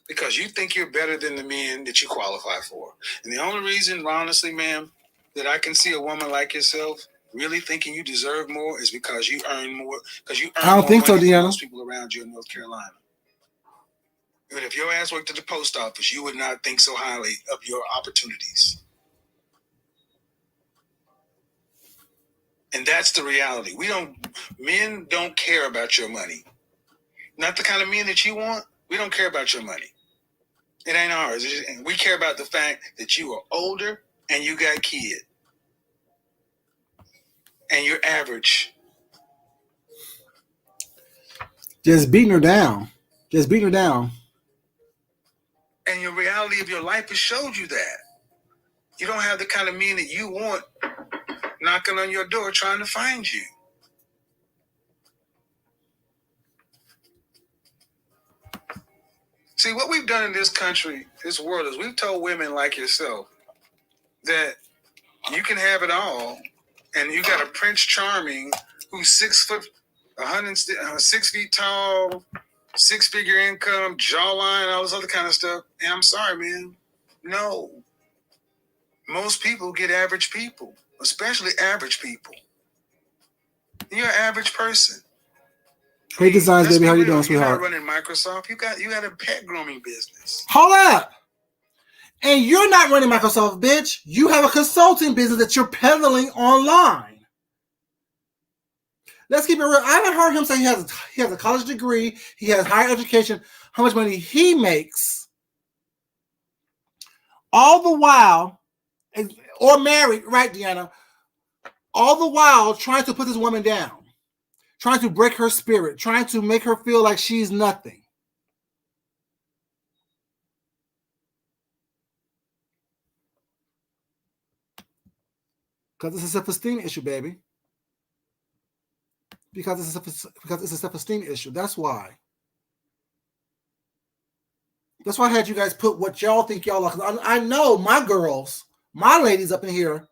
because you think you're better than the men that you qualify for. And the only reason, honestly, ma'am, that I can see a woman like yourself really thinking you deserve more is because you earn more. Because you earn I don't think so, money than Deanna. most people around you in North Carolina. But if your ass worked at the post office, you would not think so highly of your opportunities. And that's the reality. Men don't care about your money. Not the kind of men that you want. We don't care about your money. It ain't ours. We care about the fact that you are older and you got kids. And you're average. Just beating her down. Just beating her down. And your reality of your life has showed you that. You don't have the kind of men that you want knocking on your door trying to find you. See, what we've done in this country, this world, is we've told women like yourself that you can have it all, and you got a Prince Charming who's 6 foot, 6 feet tall, 6-figure income, jawline, all this other kind of stuff. And I'm sorry, man. No. Most people get average people, especially average people. You're an average person. Hey, Designs, baby, how you doing, You're not sweetheart? running Microsoft. You got a pet grooming business. Hold up. And you're not running Microsoft, bitch. You have a consulting business that you're peddling online. Let's keep it real. I haven't heard him say he has a college degree, he has higher education, how much money he makes. All the while, or married, right, Deanna? All the while trying to put this woman down, trying to break her spirit, trying to make her feel like she's nothing. Because it's a self-esteem issue, baby. Because it's a self-esteem issue. That's why. That's why I had you guys put what y'all think y'all are. I know my girls, my ladies up in here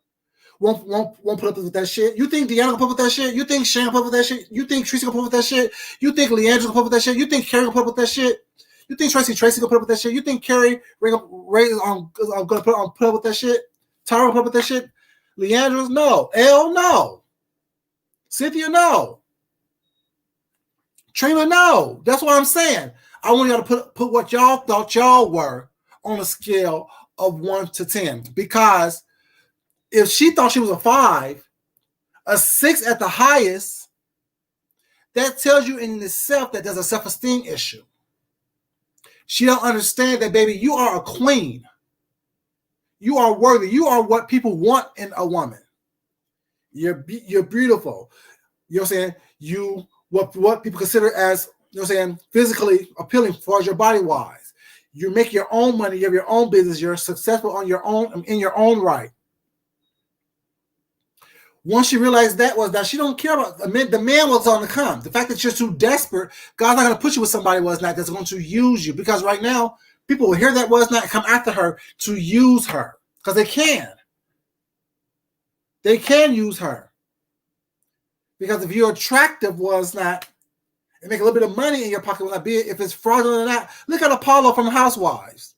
won't put up with that shit. You think Deanna will put up with that shit? You think Shane will put up with that shit? You think Tracy will put up with that shit? You think Leandra will put up with that shit? You think Carrie will put up with that shit? You think Tracy will put up with that shit? You think Carrie Ray is going to put up with that shit? Tara will put up with that shit? Leandra's no. Elle, no. Cynthia, no. Trina, no. That's what I'm saying. I want y'all to put what y'all thought y'all were on a scale of 1 to 10. Because if she thought she was a 5, a 6 at the highest, that tells you in itself that there's a self-esteem issue. She don't understand that, baby, you are a queen. You are worthy. You are what people want in a woman. You're beautiful. You know what I'm saying? what people consider as, physically appealing as far as your body wise. You make your own money, you have your own business, you're successful on your own, in your own right. Once she realized that she don't care about the man was on the come. The fact that you're too desperate, God's not going to put you with somebody that's going to use you. Because right now, people will hear that and come after her to use her. Because they can. They can use her. Because if you're attractive and make a little bit of money in your pocket be it if it's fraudulent or not. Look at Apollo from Housewives.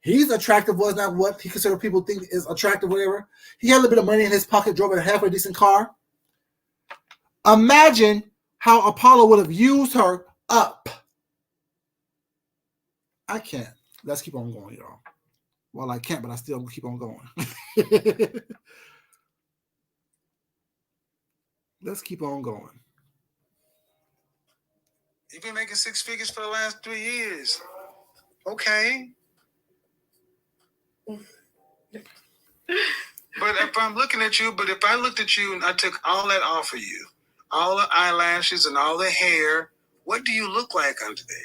He's attractive not what he considered people think is attractive, whatever. He had a little bit of money in his pocket, drove a halfway decent car. Imagine how Apollo would have used her up. I can't. Let's keep on going, y'all. Well, I can't, but I still keep on going. Let's keep on going. You've been making 6 figures for the last 3 years. Okay. But if I looked at you and I took all that off of you, all the eyelashes and all the hair, what do you look like under there?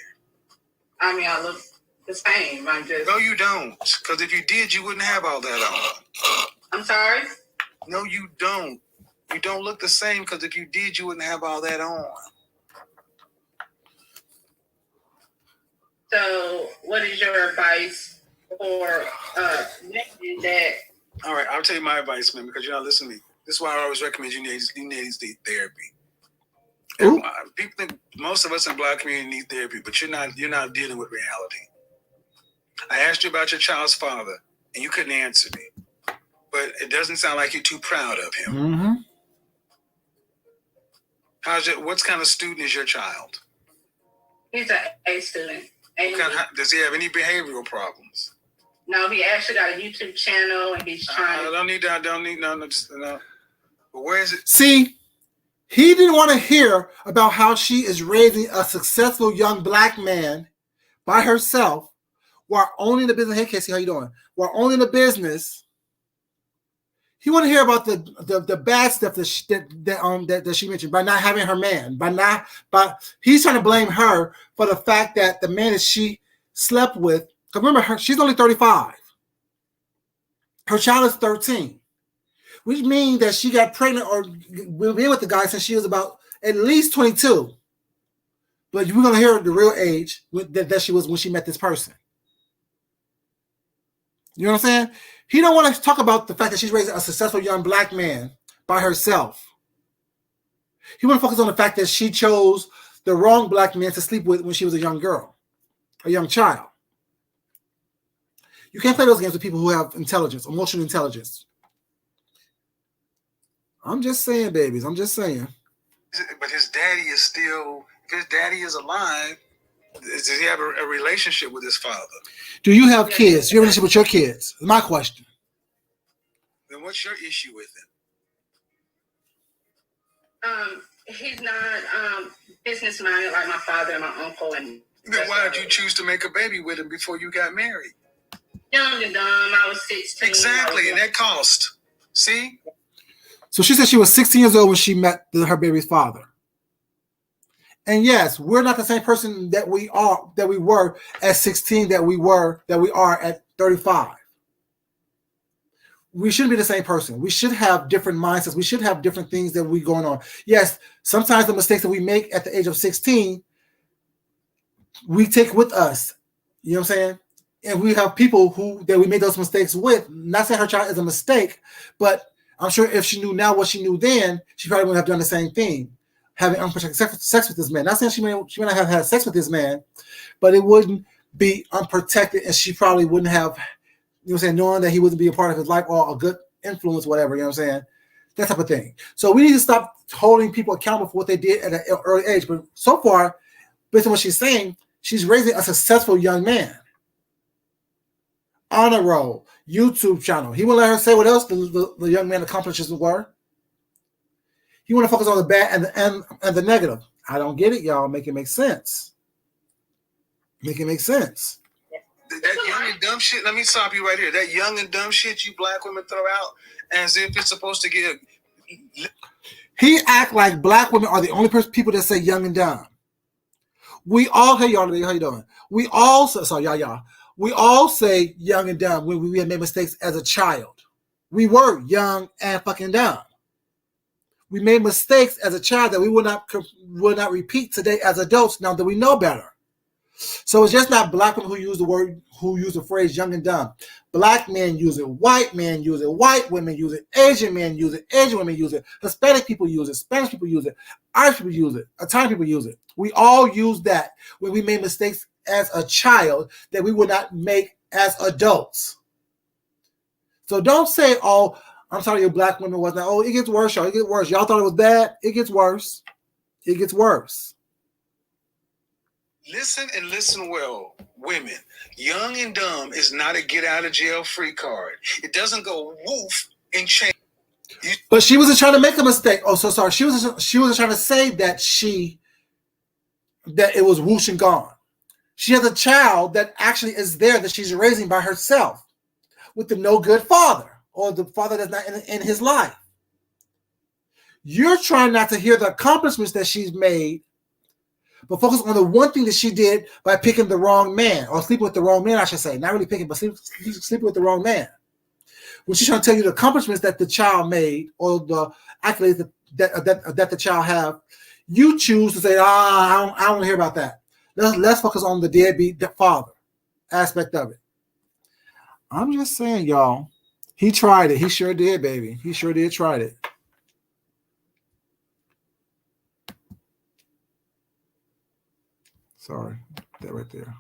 I mean, I look the same. No, you don't. Because if you did, you wouldn't have all that on. I'm sorry? No, you don't. You don't look the same because if you did, you wouldn't have all that on. So, what is your advice for women that? All right, I'll tell you my advice, man, because you're not listening to me. This is why I always recommend you need therapy. People think most of us in the Black community need therapy, but you're not dealing with reality. I asked you about your child's father, and you couldn't answer me. But it doesn't sound like you're too proud of him. Mm-hmm. What kind of student is your child? He's an A student. Does he have any behavioral problems? No, he actually got a YouTube channel and he's trying. I don't need no. But where is it? See, he didn't want to hear about how she is raising a successful young Black man by herself while owning the business. Hey, Casey, how you doing? While owning the business. He wanted to hear about the bad stuff that she mentioned by not having her man, but he's trying to blame her for the fact that the man that she slept with. Because remember, she's only 35. Her child is 13, which means that she got pregnant or been with the guy since she was about at least 22. But we're gonna hear the real age that she was when she met this person. You know what I'm saying? He don't want to talk about the fact that she's raising a successful young Black man by herself. He want to focus on the fact that she chose the wrong Black man to sleep with when she was a young girl, a young child. You can't play those games with people who have intelligence, emotional intelligence. I'm just saying, babies. I'm just saying. But his daddy is still, if his daddy is alive, does he have a relationship with his father? Do you have kids? Do you have a relationship with your kids? My question. Then what's your issue with him? He's not business minded like my father and my uncle. And then why did you choose to make a baby with him before you got married? Young and dumb. I was 16. Exactly, and that cost. See? So she said she was 16 years old when she met her baby's father. And yes, we're not the same person that we were at 16 that we are at 35. We shouldn't be the same person. We should have different mindsets. We should have different things that we going on. Yes, sometimes the mistakes that we make at the age of 16, we take with us. You know what I'm saying? And we have people that we made those mistakes with. Not saying her child is a mistake, but I'm sure if she knew now what she knew then, she probably wouldn't have done the same thing. Having unprotected sex with this man. Not saying she may not have had sex with this man, but it wouldn't be unprotected, and she probably wouldn't have, you know what I'm saying, knowing that he wouldn't be a part of his life or a good influence, whatever, you know what I'm saying? That type of thing. So we need to stop holding people accountable for what they did at an early age. But so far, based on what she's saying, she's raising a successful young man. Honor roll, YouTube channel. He won't let her say what else the young man's accomplishments were. He want to focus on the bad and the negative. I don't get it, y'all. Make it make sense. Make it make sense. That young and dumb shit, let me stop you right here. That young and dumb shit you Black women throw out as if it's supposed to get... He act like black women are the only people that say young and dumb. We all, hey y'all, how you doing? We all, sorry y'all. We all say young and dumb when we had made mistakes as a child. We were young and fucking dumb. We made mistakes as a child that we will not repeat today as adults now that we know better. So it's just not black women who use the phrase young and dumb. Black men use it, white men use it, white women use it, Asian men use it, Asian women use it, Hispanic people use it, Spanish people use it, Irish people use it, Italian people use it. We all use that when we made mistakes as a child that we would not make as adults. So don't say, oh, I'm sorry your black women was not. Oh, it gets worse, y'all. It gets worse. Y'all thought it was bad. It gets worse. It gets worse. Listen and listen well, women. Young and dumb is not a get out of jail free card. It doesn't go woof and change. But she wasn't trying to make a mistake. Oh, so sorry. She wasn't trying to say that it was whoosh and gone. She has a child that actually is there that she's raising by herself with the no good father or the father that's not in his life. You're trying not to hear the accomplishments that she's made, but focus on the one thing that she did by picking the wrong man, or sleeping with the wrong man, I should say. Not really picking, but sleeping with the wrong man. When she's trying to tell you the accomplishments that the child made, or the accolades that the child have, you choose to say, I don't want to hear about that. Let's focus on the deadbeat father aspect of it. I'm just saying, y'all, he tried it. He sure did, baby. He sure did try it. Sorry, that right there.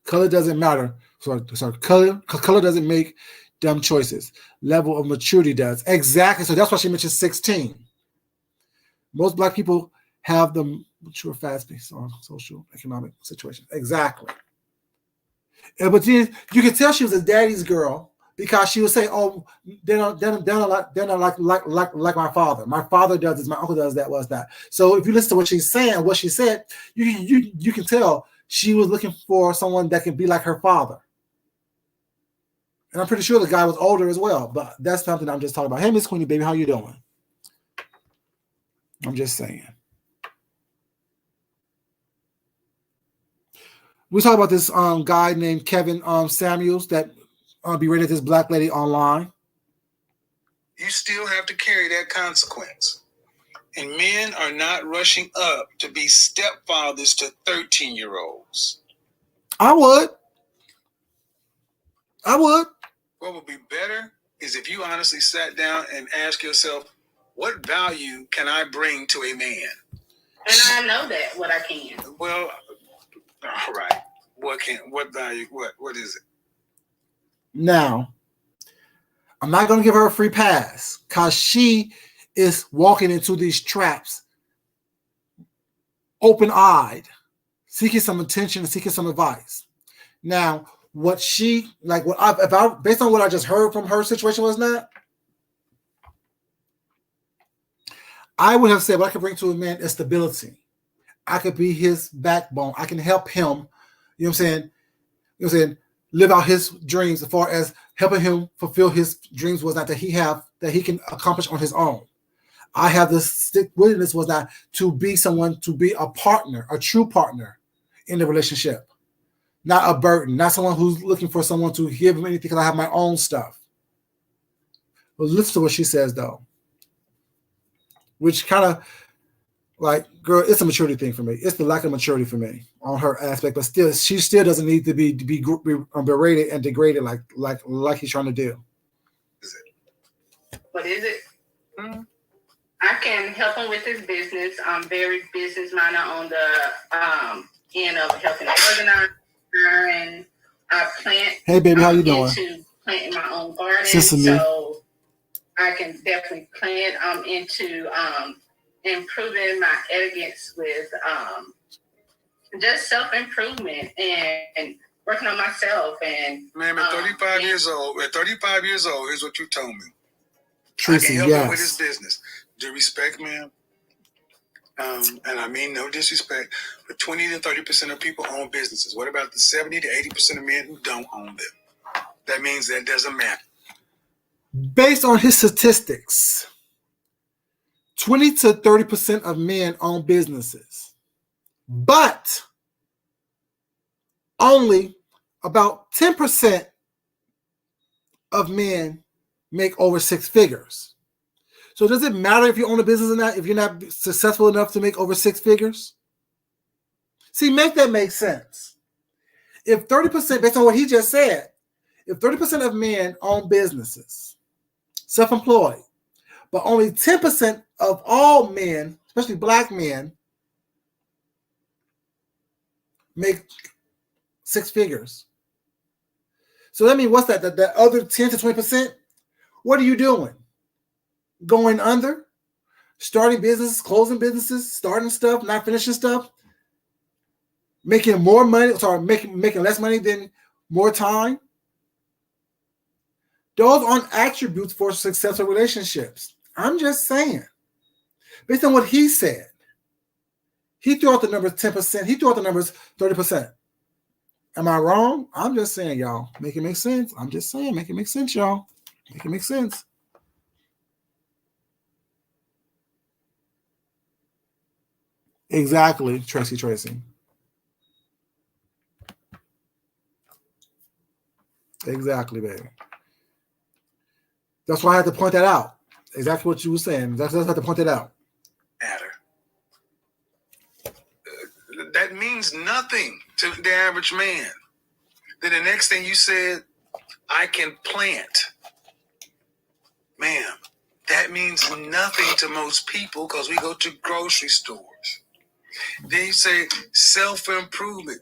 Color doesn't matter. Sorry. Color doesn't make dumb choices. Level of maturity does. Exactly. So that's why she mentioned 16. Most black people have the mature fast pace on social economic situations. Exactly. But then you can tell she was a daddy's girl because she would say, "Oh, they're not like my father. My father does this. My uncle does that. Was that?" So if you listen to what she's saying, what she said, you can tell she was looking for someone that can be like her father. And I'm pretty sure the guy was older as well. But that's something I'm just talking about. Hey, Miss Queenie, baby, how you doing? I'm just saying. We talk about this guy named Kevin Samuels that berated this black lady online. You still have to carry that consequence. And men are not rushing up to be stepfathers to 13-year-olds. I would. What would be better is if you honestly sat down and asked yourself, what value can I bring to a man? And I know that, what I can. Well, all right. What value? What is it? Now, I'm not going to give her a free pass because she is walking into these traps open-eyed, seeking some attention and seeking some advice. Now, based on what I just heard from her situation was not, I would have said what I could bring to a man is stability. I could be his backbone. I can help him, you know what I'm saying, live out his dreams as far as helping him fulfill his dreams was not that he can accomplish on his own. I have the stick-willingness was not to be someone, to be a partner, a true partner in the relationship. Not a burden, not someone who's looking for someone to give him anything because I have my own stuff. But listen to what she says, though. Which kind of, like, girl, it's a maturity thing for me. It's the lack of maturity for me on her aspect. But still, she still doesn't need to be berated and degraded like he's trying to do. What is it? Mm-hmm. I can help him with his business. I'm very business-minded on the end of helping organize. And I plant. Hey, baby, how you doing? Into planting my own garden, so I can definitely plant. I'm into improving my elegance with just self-improvement and working on myself. And ma'am, at 35 years old, here's what you told me. Tracy, I can help him with his business. Do respect, ma'am. And I mean no disrespect, but 20 to 30% of people own businesses. What about the 70 to 80% of men who don't own them? That means that doesn't matter. Based on his statistics, 20 to 30% of men own businesses, but only about 10% of men make over 6 figures. So does it matter if you own a business or not if you're not successful enough to make over 6 figures? See, make that make sense. If 30%, based on what he just said, if 30% of men own businesses, self-employed, but only 10% of all men, especially black men, make 6 figures. So that means what's that? The other 10 to 20%? What are you doing? Going under? Starting businesses, closing businesses, starting stuff, not finishing stuff? Making more money, making less money than more time? Those aren't attributes for successful relationships. I'm just saying. Based on what he said, he threw out the numbers 10%. He threw out the numbers 30%. Am I wrong? I'm just saying, y'all. Make it make sense. I'm just saying, make it make sense, y'all. Make it make sense. Exactly, Tracy. Exactly, baby. That's why I had to point that out. Exactly what you were saying. That's why I had to point that out. Matter. That means nothing to the average man. Then the next thing you said, I can plant. Ma'am, that means nothing to most people because we go to grocery stores. Then you say self-improvement.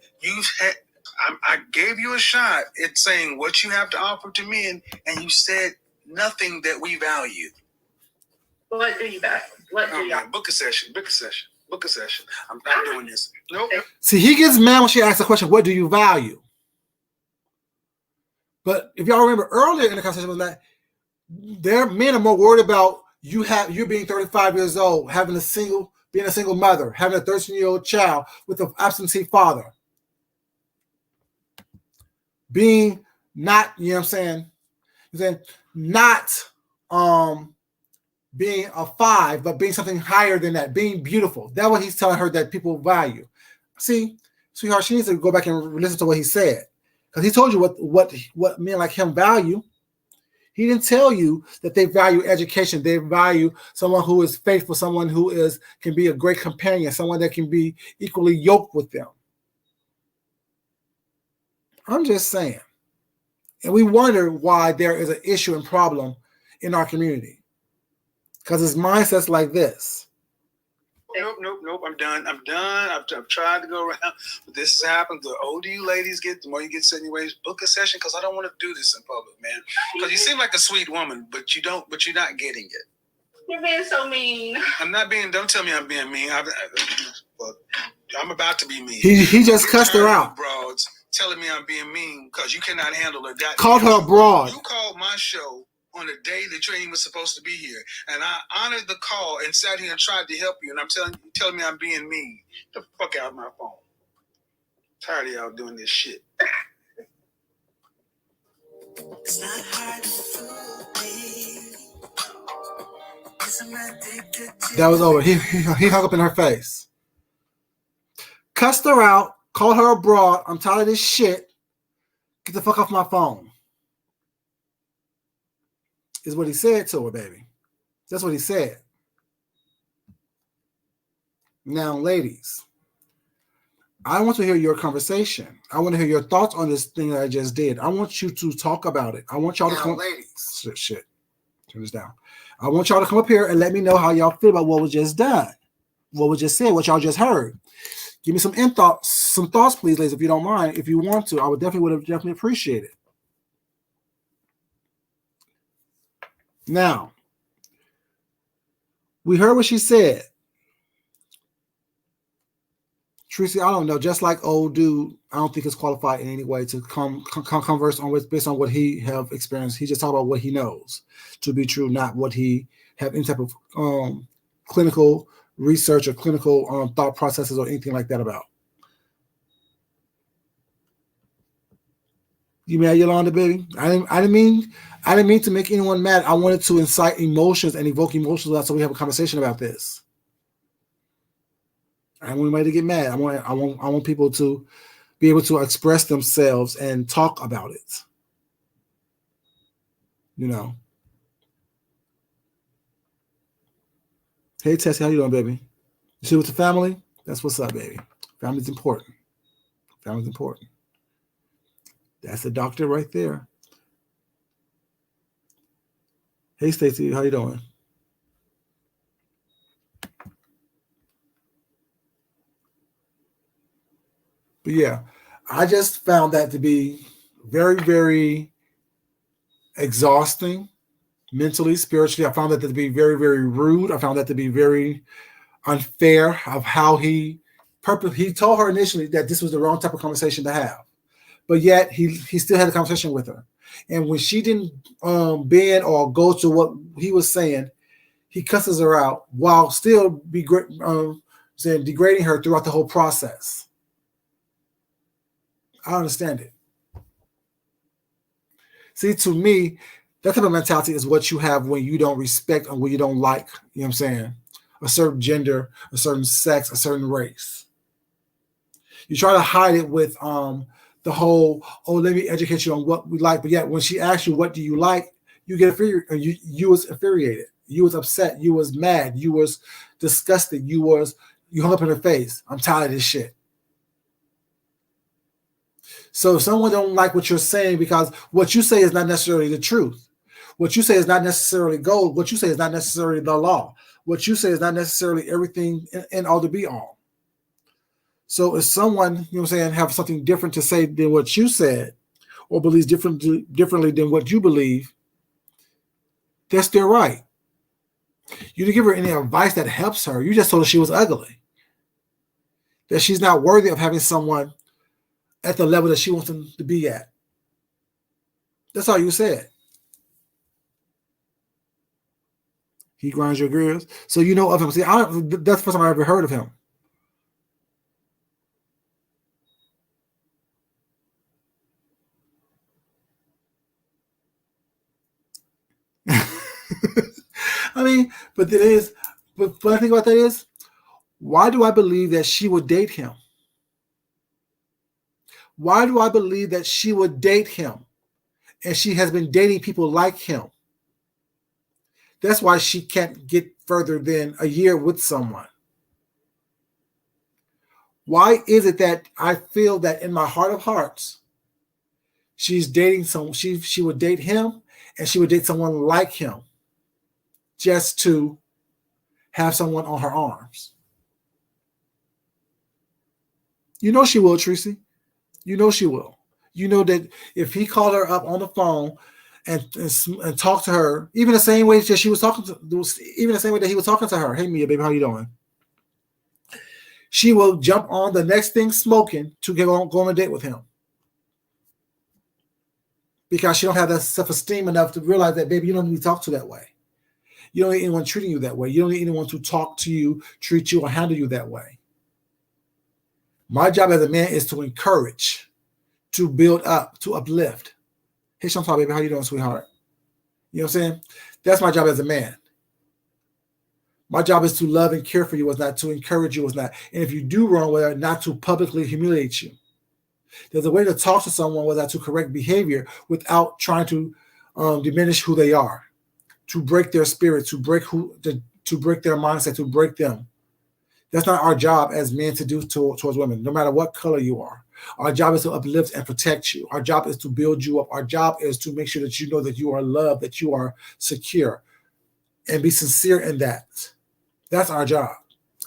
I gave you a shot at saying what you have to offer to men, and you said nothing that we value. What do you value? What do you? Book a session. I'm not doing this. Nope. See, he gets mad when she asks the question, what do you value? But if y'all remember earlier in the conversation was that their men are more worried about you being 35 years old, being a single mother, having a 13-year-old child with an absentee father. Being not, you know what I'm saying? Not being a 5, but being something higher than that, being beautiful. That's what he's telling her that people value. See, sweetheart, she needs to go back and listen to what he said. Because he told you what men like him value. He didn't tell you that they value education. They value someone who is faithful, someone who can be a great companion, someone that can be equally yoked with them. I'm just saying. And we wonder why there is an issue and problem in our community. Because it's mindsets like this. Nope. I'm done. I've tried to go around, but this has happened. The older you ladies get, the more you get set in your ways. Book a session because I don't want to do this in public, man. Because you seem like a sweet woman, but you're not getting it. You're being so mean. I'm not being. Don't tell me I'm being mean. I'm about to be mean. He just cussed her out. Broads telling me I'm being mean because you cannot handle a goddamn. Called her a broad. You called my show on a day that you ain't even supposed to be here, and I honored the call and sat here and tried to help you, and I'm telling me I'm being mean. Get the fuck out of my phone. Tired of y'all doing this shit. It's not hard to fool me. That was over. He hung up in her face. Cussed her out, called her a broad. I'm tired of this shit. Get the fuck off my phone. Is what he said to her, baby. That's what he said. Now, ladies, I want to hear your conversation. I want to hear your thoughts on this thing that I just did. I want you to talk about it. I want y'all to come. Ladies, shit. Turn this down. I want y'all to come up here and let me know how y'all feel about what was just done, what was just said, what y'all just heard. Give me some thoughts, please, ladies, if you don't mind. If you want to, I would definitely appreciate it. Now, we heard what she said. Tracy, I don't know. Just like old dude, I don't think it's qualified in any way to converse on based on what he have experienced. He just talked about what he knows to be true, not what he have any type of clinical research or clinical thought processes or anything like that about. You mad, Yolanda, baby? I didn't mean to make anyone mad. I wanted to incite emotions and evoke emotions so we have a conversation about this. I want anybody to get mad. I want people to be able to express themselves and talk about it. You know. Hey, Tessie, how you doing, baby? You see with the family? That's what's up, baby. Family's important. Family's important. That's the doctor right there. Hey, Stacy, how you doing? But yeah, I just found that to be very, very exhausting mentally, spiritually. I found that to be very, very rude. I found that to be very unfair of how he told her initially that this was the wrong type of conversation to have. But yet he still had a conversation with her. And when she didn't bend or go to what he was saying, he cusses her out while still degrading her throughout the whole process. I understand it. See, to me, that type of mentality is what you have when you don't respect or when you don't like, you know what I'm saying, a certain gender, a certain sex, a certain race. You try to hide it with the whole, let me educate you on what we like. But yet when she asks you, what do you like? You get infuriated. You was infuriated. You was upset. You was mad. You was disgusted. You hung up in her face. I'm tired of this shit. So if someone don't like what you're saying because what you say is not necessarily the truth. What you say is not necessarily gold. What you say is not necessarily the law. What you say is not necessarily everything and all to be all. So if someone, you know what I'm saying, have something different to say than what you said or believes differently than what you believe, that's their right. You didn't give her any advice that helps her. You just told her she was ugly. That she's not worthy of having someone at the level that she wants them to be at. That's all you said. He grinds your gears. So you know of him. See, that's the first time I ever heard of him. I mean, but the funny thing about that is, why do I believe that she would date him? Why do I believe that she would date him? And she has been dating people like him. That's why she can't get further than a year with someone. Why is it that I feel that in my heart of hearts, she's dating someone, she would date him and she would date someone like him just to have someone on her arms? You know she will, Tracy. You know she will. You know that if he called her up on the phone and talked to her, even the same way that she was talking to, even the same way that he was talking to her, hey Mia, baby, how you doing? She will jump on the next thing smoking to go on a date with him. Because she don't have that self-esteem enough to realize that, baby, you don't need to talk to that way. You don't need anyone treating you that way. You don't need anyone to talk to you, treat you, or handle you that way. My job as a man is to encourage, to build up, to uplift. Hey, Chantal, baby, how you doing, sweetheart? You know what I'm saying? That's my job as a man. My job is to love and care for you, was not to encourage you, was not. And if you do wrong, whether not to publicly humiliate you. There's a way to talk to someone without to correct behavior without trying to diminish who they are, to break their spirit, to break their mindset, to break them. That's not our job as men to do towards women, no matter what color you are. Our job is to uplift and protect you. Our job is to build you up. Our job is to make sure that you know that you are loved, that you are secure, and be sincere in that. That's our job.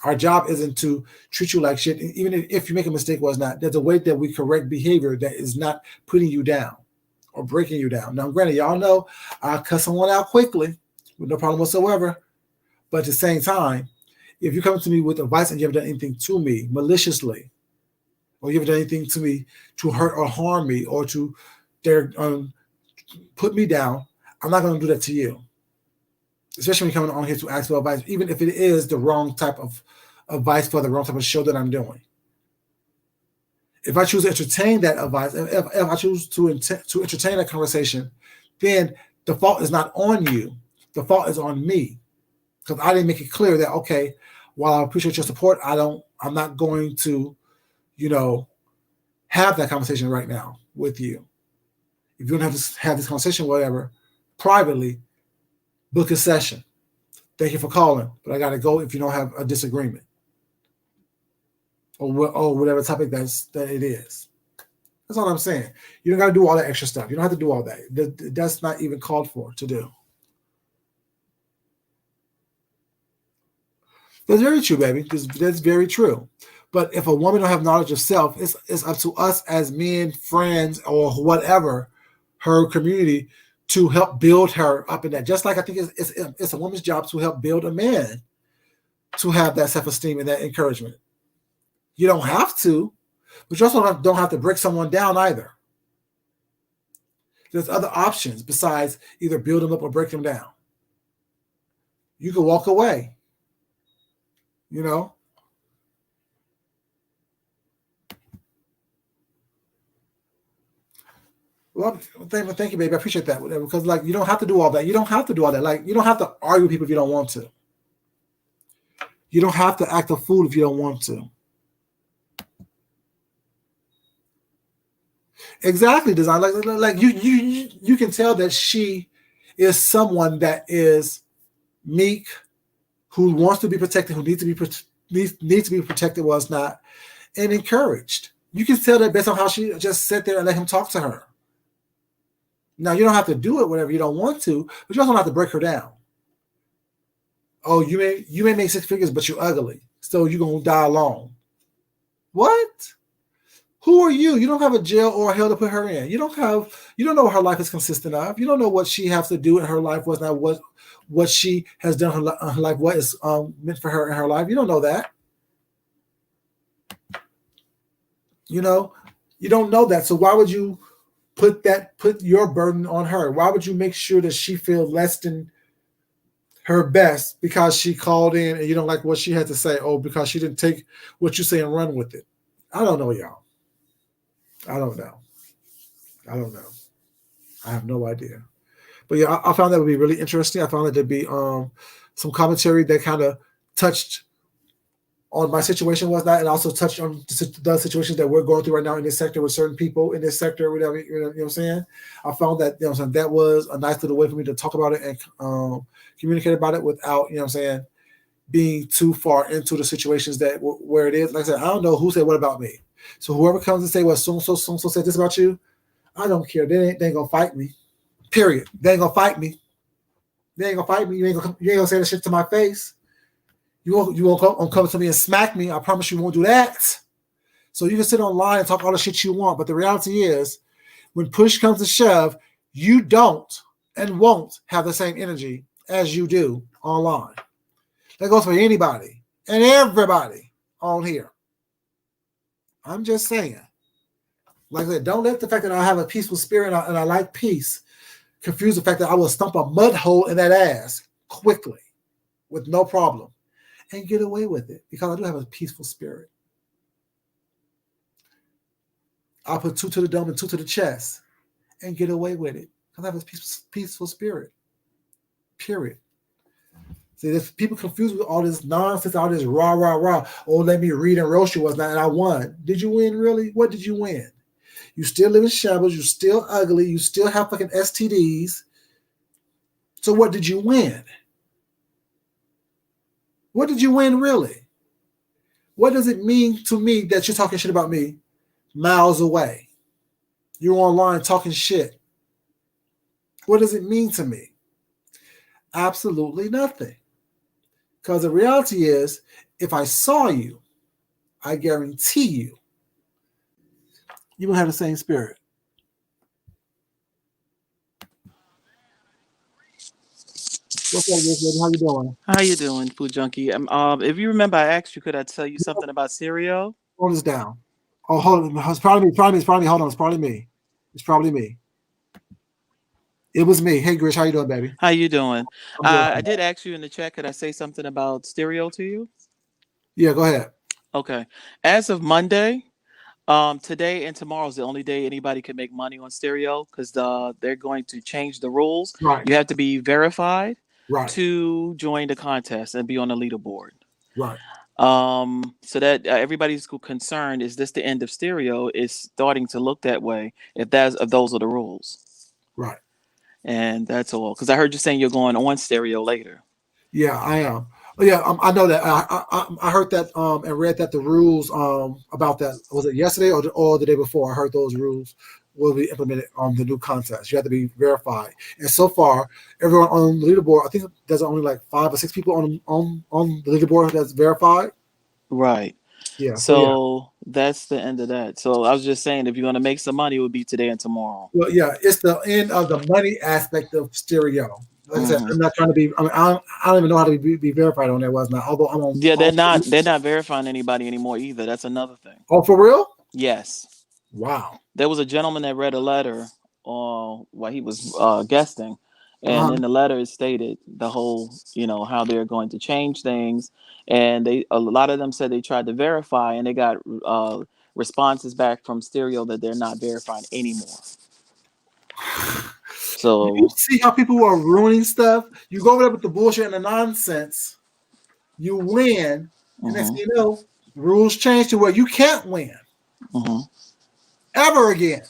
Our job isn't to treat you like shit. Even if you make a mistake or not, there's a way that we correct behavior that is not putting you down or breaking you down. Now, granted, y'all know I cuss someone out quickly with no problem whatsoever. But at the same time, if you come to me with advice and you haven't done anything to me maliciously, or you haven't done anything to me to hurt or harm me or to put me down, I'm not going to do that to you. Especially when you're coming on here to ask for advice, even if it is the wrong type of advice for the wrong type of show that I'm doing. If I choose to entertain that advice, if I choose to entertain that conversation, then the fault is not on you. The fault is on me, because I didn't make it clear that, okay, while I appreciate your support, I'm not going to, have that conversation right now with you. If you don't have to have this conversation, whatever, privately, book a session. Thank you for calling, but I got to go if you don't have a disagreement or whatever topic that it is. That's all I'm saying. You don't got to do all that extra stuff. You don't have to do all that. That's not even called for to do. That's very true, baby. That's very true. But if a woman don't have knowledge of self, it's up to us as men, friends, or whatever, her community, to help build her up in that. Just like I think it's a woman's job to help build a man to have that self-esteem and that encouragement. You don't have to, but you also don't have to break someone down either. There's other options besides either build them up or break them down. You can walk away. Well, thank you, baby. I appreciate that. Because, you don't have to do all that. You don't have to do all that. You don't have to argue with people if you don't want to. You don't have to act a fool if you don't want to. Exactly, design. You can tell that she is someone that is meek, who wants to be protected, who needs to be protected, was not, and encouraged. You can tell that based on how she just sat there and let him talk to her. Now, you don't have to do it whenever you don't want to, but you also don't have to break her down. Oh, you may make six figures, but you're ugly, so you're going to die alone. What? Who are you? You don't have a jail or a hell to put her in. You don't know what her life is consistent of. You don't know what she has to do in her life, what she has done in her life, what is meant for her in her life. You don't know that. You don't know that. So why would you put your burden on her? Why would you make sure that she feels less than her best because she called in and you don't like what she had to say? Oh, because she didn't take what you say and run with it. I don't know, y'all. I don't know. I have no idea. But yeah, I found that would be really interesting. I found that there'd be some commentary that kind of touched on my situation, was that, and also touched on the situations that we're going through right now in this sector with certain people in this sector, whatever, you know what I'm saying? I found that, that was a nice little way for me to talk about it and communicate about it without, being too far into the situations that where it is. Like I said, I don't know who said what about me. So whoever comes and say, well, so said this about you, I don't care. They ain't gonna fight me. Period. They ain't gonna fight me. You ain't gonna say that shit to my face. You won't come to me and smack me. I promise you won't do that. So you can sit online and talk all the shit you want, but the reality is, when push comes to shove, you don't and won't have the same energy as you do online. That goes for anybody and everybody on here. I'm just saying. Like I said, don't let the fact that I have a peaceful spirit and I like peace confuse the fact that I will stump a mud hole in that ass quickly with no problem and get away with it because I do have a peaceful spirit. I'll put 2 to the dome and 2 to the chest and get away with it because I have a peaceful spirit. Period. See, there's people confused with all this nonsense, all this rah, rah, rah. Oh, let me read and roast you and I won. Did you win, really? What did you win? You still live in shambles. You're still ugly. You still have fucking STDs. So what did you win? What did you win, really? What does it mean to me that you're talking shit about me miles away? You're online talking shit. What does it mean to me? Absolutely nothing. Because the reality is, if I saw you, I guarantee you will have the same spirit. What's up, Rick? How you doing? How you doing, Food Junkie? If you remember, I asked you, could I tell you something about cereal? Hold this down. Oh, hold on. It's probably me. Hold on. It's probably me. It was me. Hey, Grish, how you doing, baby? How you doing? I did ask you in the chat, could I say something about stereo to you? Yeah, go ahead. Okay. As of Monday, Today and tomorrow is the only day anybody can make money on Stereo because they're going to change the rules. Right. You have to be verified Right. to join the contest and be on the leaderboard. Right. So that everybody's concerned, is this the end of Stereo, is starting to look that way if those are the rules. Right. And that's all. Because I heard you saying you're going on Stereo later. Yeah, I am. Yeah, I know that. I heard that and read that the rules about that, was it yesterday or the day before? I heard those rules will be implemented on the new contest. You have to be verified. And so far, everyone on the leaderboard, I think there's only like 5 or 6 people on the leaderboard that's verified. Right. Yeah. So that's the end of that. So I was just saying, if you're going to make some money, it would be today and tomorrow. Well, yeah, it's the end of the money aspect of Stereo. Like I said, I'm not trying to be. I mean, I don't even know how to be verified on that. Was not. Although I'm on. Yeah, they're not verifying anybody anymore either. That's another thing. Oh, for real? Yes. Wow. There was a gentleman that read a letter while he was guesting, and in the letter it stated the whole, how they're going to change things, and a lot of them said they tried to verify, and they got responses back from Stereo that they're not verifying anymore. So you see how people are ruining stuff. You go over there with the bullshit and the nonsense. You win, and next thing you know, rules change to where you can't win ever again.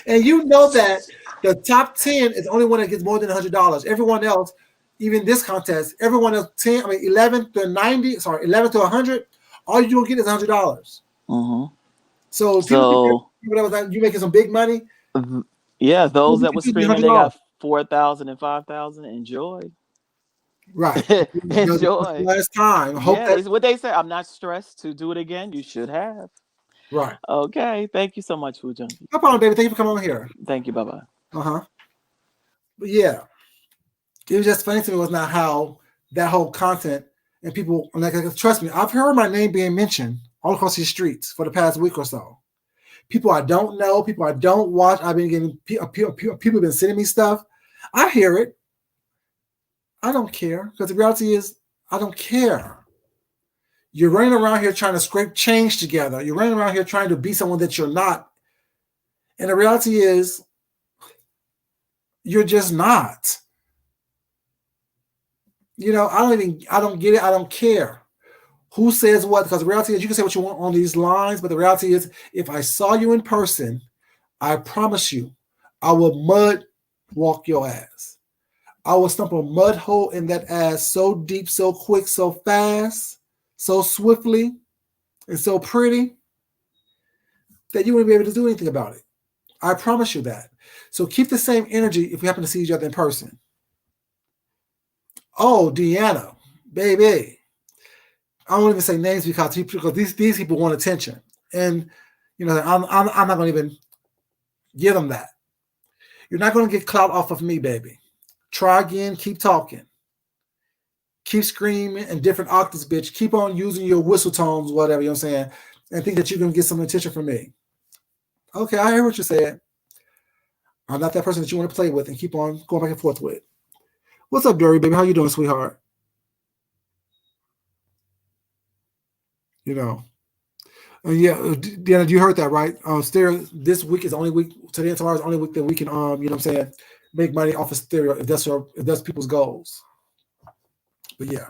And you know that the top 10 is the only one that gets more than $100. Everyone else, even this contest, everyone else 11 to 90, 11 to 100, all you get is $100. So you making some big money. Yeah, those that were screaming they got 4,000 and 5,000. Enjoy. Right. Enjoy. Last time. Hope it's what they say. I'm not stressed to do it again. You should have. Right. Okay. Thank you so much, Food Junkie. No problem, baby. Thank you for coming on here. Thank you. Bye-bye. But yeah, it was just funny to me was not how that whole content and people, like, trust me, I've heard my name being mentioned all across these streets for the past week or so. People I don't know, people I don't watch. I've been getting people have been sending me stuff. I hear it. I don't care, because the reality is I don't care. You're running around here trying to scrape change together. You're running around here trying to be someone that you're not. And the reality is you're just not. I don't get it. I don't care who says what, because the reality is you can say what you want on these lines, but the reality is if I saw you in person, I promise you, I will mud walk your ass. I will stump a mud hole in that ass so deep, so quick, so fast, so swiftly, and so pretty that you wouldn't be able to do anything about it. I promise you that. So keep the same energy if we happen to see each other in person. Oh, Deanna, baby. I won't even say names because these people want attention. And, I'm not going to even give them that. You're not going to get clout off of me, baby. Try again. Keep talking. Keep screaming in different octaves, bitch. Keep on using your whistle tones, whatever, you know what I'm saying, and think that you're going to get some attention from me. Okay, I hear what you said. I'm not that person that you want to play with and keep on going back and forth with. What's up, Dory, baby? How you doing, sweetheart? Yeah, Deanna, you heard that, right? Stereo, this week is the only week, today and tomorrow is the only week that we can, make money off of Stereo if that's people's goals. But yeah,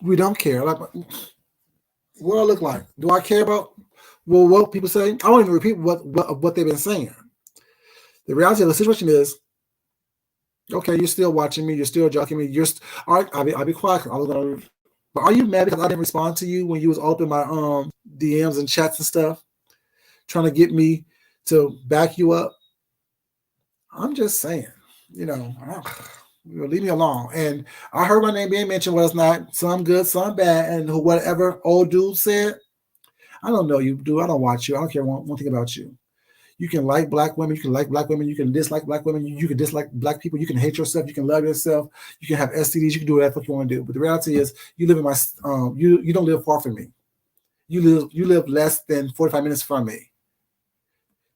we don't care. Like, what do I look like? Do I care about what people say? I won't even repeat what they've been saying. The reality of the situation is, okay, you're still watching me, you're still joking me. All right. I'll be quiet. But are you mad because I didn't respond to you when you was all up in my DMs and chats and stuff, trying to get me to back you up? I'm just saying, leave me alone. And I heard my name being mentioned last night. Some good, some bad, and whatever old dude said. I don't know you, dude. I don't watch you. I don't care one thing about you. You can like black women. You can like black women. You can dislike black women. You can dislike black people. You can hate yourself. You can love yourself. You can have STDs. You can do whatever you want to do. But the reality is, you live in my. You don't live far from me. You live less than 45 minutes from me.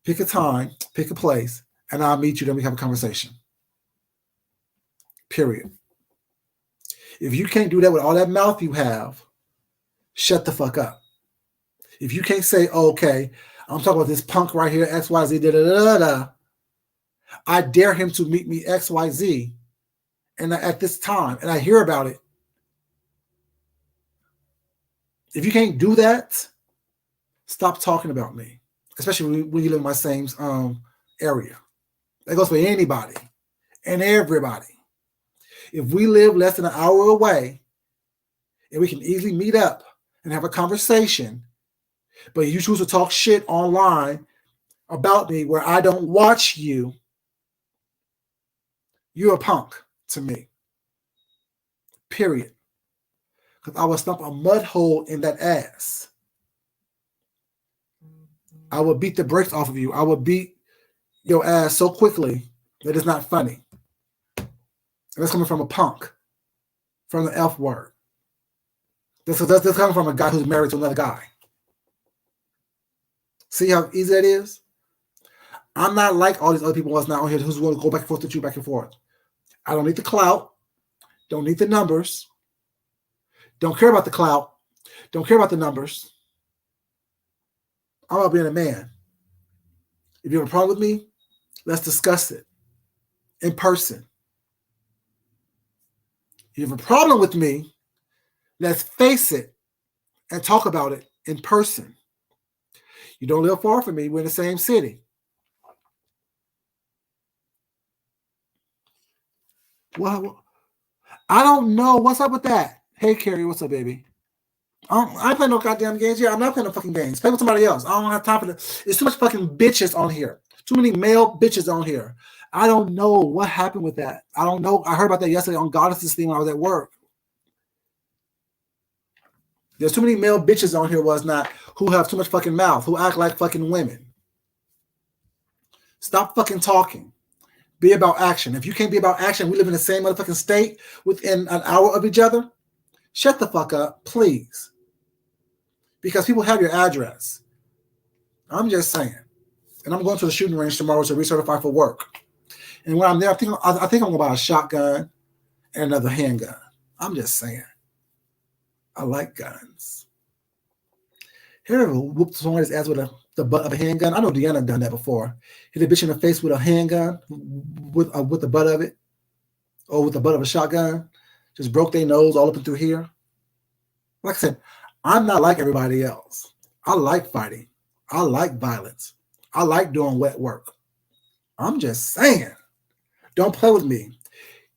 Pick a time, pick a place, and I'll meet you. Then we have a conversation. Period. If you can't do that with all that mouth you have, shut the fuck up. If you can't say, oh, okay, I'm talking about this punk right here, XYZ, da da da da. I dare him to meet me XYZ, and at this time, and I hear about it. If you can't do that, stop talking about me, especially when you live in my same area. That goes for anybody and everybody. If we live less than an hour away, and we can easily meet up and have a conversation, but you choose to talk shit online about me where I don't watch you, you're a punk to me. Period. Because I will stomp a mud hole in that ass. I will beat the brakes off of you. I will beat your ass so quickly that it's not funny. And that's coming from a punk. From the F word. That's coming from a guy who's married to another guy. See how easy that is? I'm not like all these other people that's not on here who's going to go back and forth with you, back and forth. I don't need the clout. Don't need the numbers. Don't care about the clout. Don't care about the numbers. I'm about being a man. If you have a problem with me, let's discuss it in person. If you have a problem with me, let's face it and talk about it in person. You don't live far from me. We're in the same city. Well, I don't know. What's up with that? Hey, Carrie, what's up, baby? I ain't playing no goddamn games here. I'm not playing no fucking games. Play with somebody else. I don't have time for this. There's too much fucking bitches on here. Too many male bitches on here. I don't know what happened with that. I don't know. I heard about that yesterday on Goddess's thing when I was at work. There's too many male bitches on here who have too much fucking mouth, who act like fucking women. Stop fucking talking. Be about action. If you can't be about action, we live in the same motherfucking state within an hour of each other. Shut the fuck up, please. Because people have your address. I'm just saying. And I'm going to the shooting range tomorrow to recertify for work. And when I'm there, I think I'm going to buy a shotgun and another handgun. I'm just saying. I like guns. Have you ever whooped somebody's ass with the butt of a handgun? I know Deanna done that before. Hit a bitch in the face with a handgun with the butt of it, or with the butt of a shotgun. Just broke their nose all up and through here. Like I said, I'm not like everybody else. I like fighting. I like violence. I like doing wet work. I'm just saying. Don't play with me.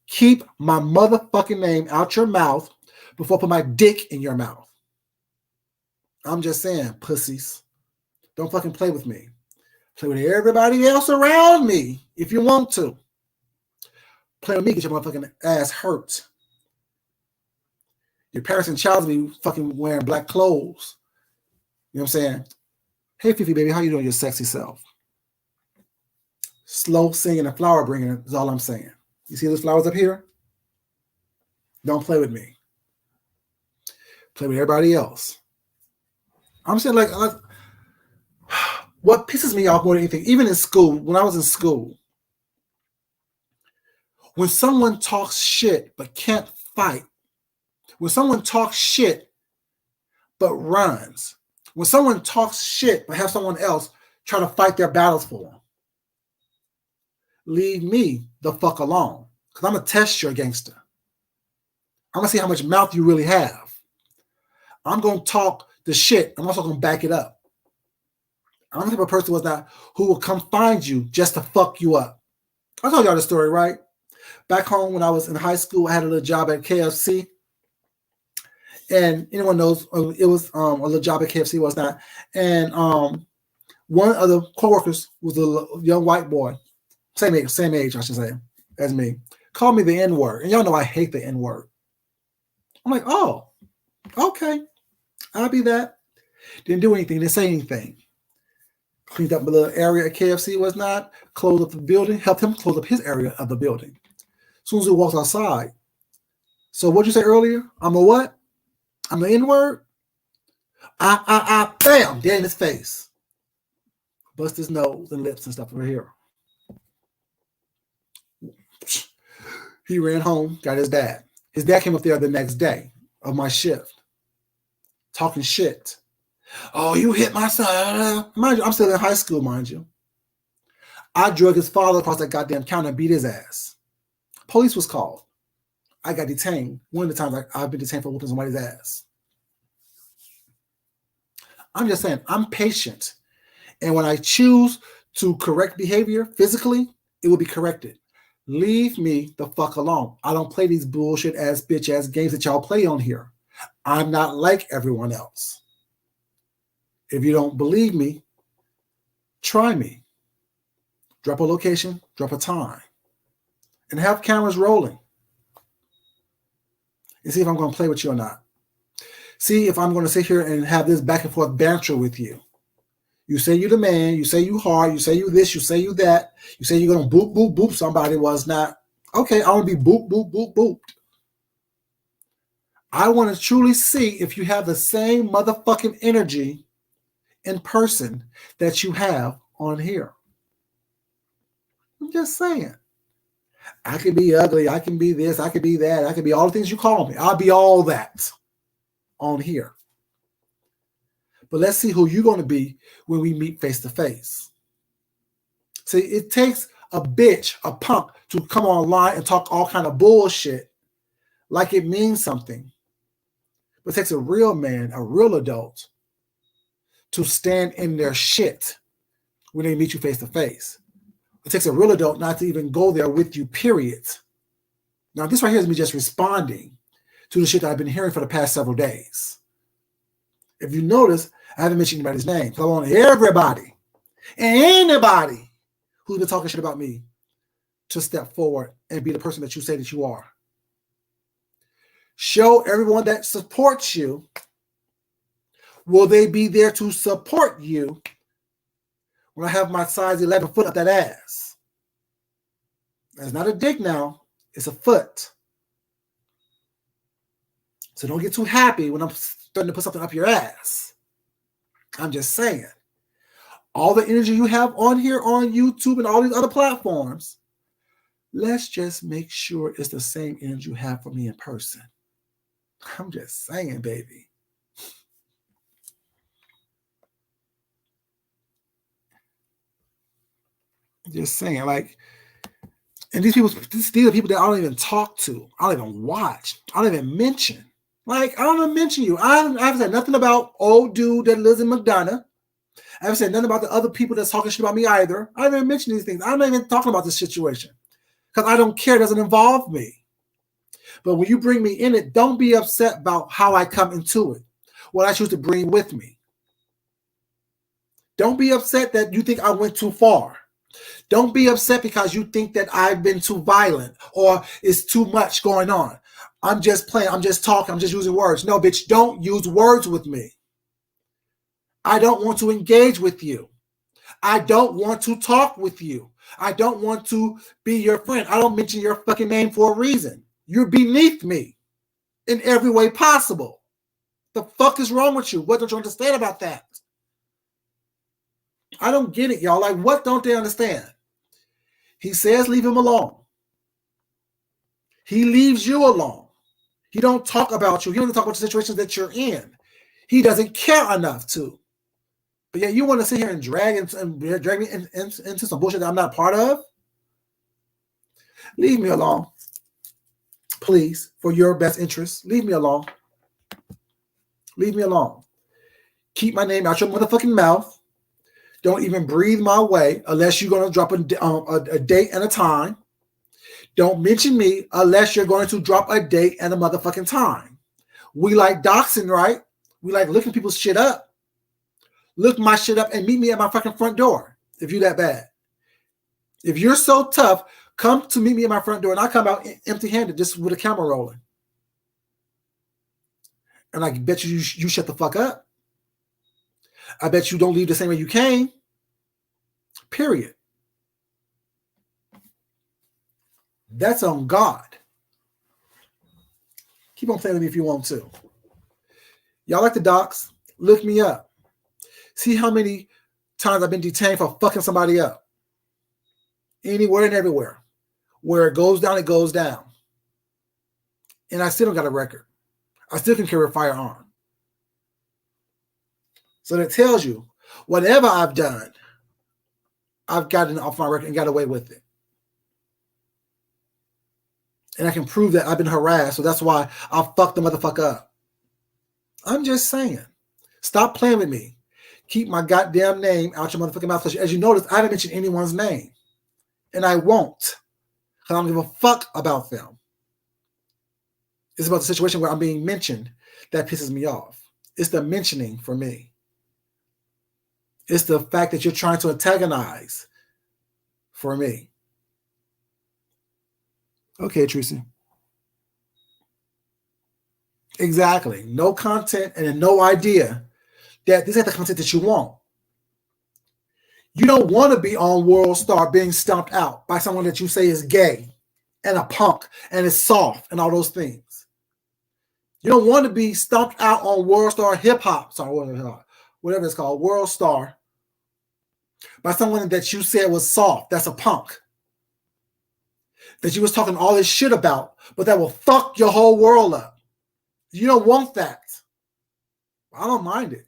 Keep my motherfucking name out your mouth before I put my dick in your mouth. I'm just saying, pussies. Don't fucking play with me. Play with everybody else around me if you want to. Play with me, get your motherfucking ass hurt. Your parents and child be fucking wearing black clothes. You know what I'm saying? Hey, Fifi, baby, how you doing, your sexy self? Slow singing and flower bringing is all I'm saying. You see those flowers up here? Don't play with me. Play with everybody else. I'm saying, like, what pisses me off more than anything, even in school, when I was in school, when someone talks shit but can't fight, when someone talks shit but runs, when someone talks shit but have someone else try to fight their battles for them, leave me the fuck alone. Because I'm going to test your gangster. I'm going to see how much mouth you really have. I'm going to talk the shit. I'm also going to back it up. I'm the type of person who will come find you just to fuck you up. I told y'all the story, right? Back home when I was in high school, I had a little job at KFC. And anyone knows it was a little job at KFC, was not. And one of the coworkers was a young white boy, same age, I should say, as me, called me the N-word. And y'all know I hate the N-word. I'm like, oh, okay, I'll be that. Didn't do anything, didn't say anything. Cleaned up a little area at KFC, was not. Closed up the building, helped him close up his area of the building. As soon as he walks outside. So what'd you say earlier? I'm a what? I'm the N-word? Bam, dead in his face. Bust his nose and lips and stuff over here. He ran home, got his dad. His dad came up there the next day of my shift. talking shit. Oh, you hit my son. Mind you, I'm still in high school, mind you. I drug his father across that goddamn counter and beat his ass. Police was called. I got detained. One of the times I've been detained for whooping somebody's ass. I'm just saying, I'm patient. And when I choose to correct behavior physically, it will be corrected. Leave me the fuck alone. I don't play these bullshit ass bitch ass games that y'all play on here. I'm not like everyone else. If you don't believe me, try me. Drop a location, drop a time, and have cameras rolling. And see if I'm going to play with you or not. See if I'm going to sit here and have this back and forth banter with you. You say you the man, you say you hard, you say you this, you say you that, you say you're going to boop, boop, boop somebody was not. Okay, I want to be boop, boop, boop, booped. I want to truly see if you have the same motherfucking energy in person that you have on here. I'm just saying. I can be ugly, I can be this, I can be that, I can be all the things you call me. I'll be all that on here. But let's see who you're going to be when we meet face to face. See, it takes a bitch, a punk, to come online and talk all kind of bullshit like it means something. But it takes a real man, a real adult, to stand in their shit when they meet you face to face. It takes a real adult not to even go there with you, period. Now, this right here is me just responding to the shit that I've been hearing for the past several days. If you notice, I haven't mentioned anybody's name. So I want everybody and anybody who's been talking shit about me to step forward and be the person that you say that you are. Show everyone that supports you. Will they be there to support you when I have my size 11 foot up that ass? That's not a dick now. It's a foot. So don't get too happy when I'm starting to put something up your ass. I'm just saying. All the energy you have on here, on YouTube, and all these other platforms, let's just make sure it's the same energy you have for me in person. I'm just saying, baby. Just saying, like, and these are people that I don't even talk to. I don't even watch. I don't even mention. Like, I don't even mention you. I haven't said nothing about old dude that lives in McDonough. I haven't said nothing about the other people that's talking shit about me either. I haven't even mentioned these things. I'm not even talking about this situation because I don't care. It doesn't involve me. But when you bring me in it, don't be upset about how I come into it, what I choose to bring with me. Don't be upset that you think I went too far. Don't be upset because you think that I've been too violent or it's too much going on. I'm just playing. I'm just talking. I'm just using words. No, bitch, don't use words with me. I don't want to engage with you. I don't want to talk with you. I don't want to be your friend. I don't mention your fucking name for a reason. You're beneath me in every way possible. The fuck is wrong with you? What don't you understand about that? I don't get it, y'all. Like, what don't they understand? He says leave him alone. He leaves you alone. He don't talk about you. He doesn't talk about the situations that you're in. He doesn't care enough to. But yeah, you want to sit here and drag me into some bullshit that I'm not part of? Leave me alone. Please, for your best interest, leave me alone. Leave me alone. Keep my name out your motherfucking mouth. Don't even breathe my way unless you're going to drop a date and a time. Don't mention me unless you're going to drop a date and a motherfucking time. We like doxing, right? We like looking people's shit up. Look my shit up and meet me at my fucking front door if you're that bad. If you're so tough, come to meet me at my front door and I come out empty-handed just with a camera rolling. And I bet you shut the fuck up. I bet you don't leave the same way you came. Period. That's on God. Keep on playing with me if you want to. Y'all like the docs? Look me up. See how many times I've been detained for fucking somebody up. Anywhere and everywhere. Where it goes down, it goes down. And I still don't got a record. I still can carry a firearm. So that tells you whatever I've done, I've gotten off my record and got away with it. And I can prove that I've been harassed. So that's why I'll fuck the motherfucker up. I'm just saying. Stop playing with me. Keep my goddamn name out your motherfucking mouth. Because as you notice, I haven't mentioned anyone's name. And I won't. Because I don't give a fuck about them. It's about the situation where I'm being mentioned that pisses me off. It's the mentioning for me. It's the fact that you're trying to antagonize for me. Okay, Tracy. Exactly. No content and no idea that this is the content that you want. You don't want to be on World Star being stomped out by someone that you say is gay and a punk and is soft and all those things. You don't want to be stomped out on World Star Hip Hop, whatever it's called, World Star, by someone that you said was soft, that's a punk, that you was talking all this shit about, but that will fuck your whole world up. You don't want that. I don't mind it.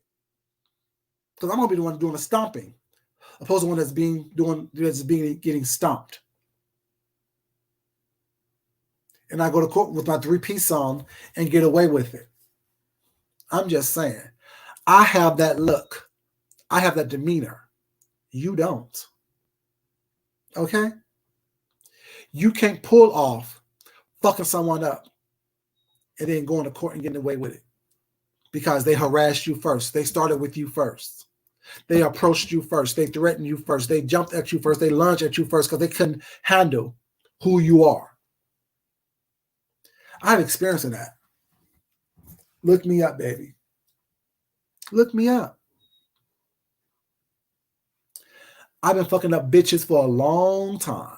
Because I'm going to be the one doing the stomping, opposed to one that's getting stomped. And I go to court with my 3-piece song and get away with it. I'm just saying. I have that look. I have that demeanor. You don't. Okay? You can't pull off fucking someone up and then going to court and getting away with it. Because they harassed you first. They started with you first. They approached you first. They threatened you first. They jumped at you first. They lunged at you first because they couldn't handle who you are. I have experience in that. Look me up, baby. Look me up. I've been fucking up bitches for a long time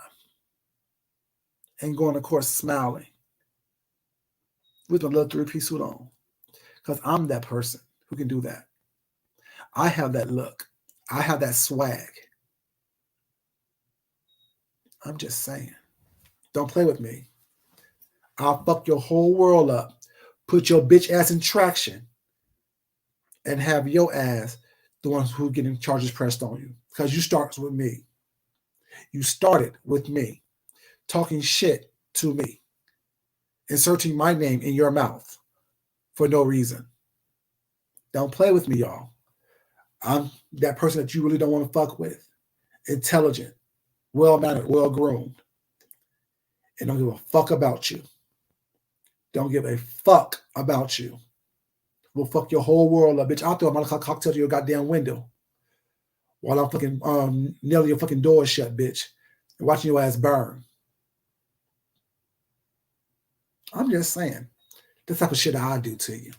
and going to court smiling with a little 3-piece suit on because I'm that person who can do that. I have that look. I have that swag. I'm just saying. Don't play with me. I'll fuck your whole world up, put your bitch ass in traction, and have your ass the ones who getting charges pressed on you. Because you start with me. You started with me, talking shit to me, inserting my name in your mouth for no reason. Don't play with me, y'all. I'm that person that you really don't want to fuck with. Intelligent, well-mannered, well-groomed, and don't give a fuck about you. Don't give a fuck about you. We'll fuck your whole world up, bitch. I'll throw a Molotov cocktail to your goddamn window while I'm fucking nailing your fucking door shut, bitch, and watching your ass burn. I'm just saying, this type of shit I do to you.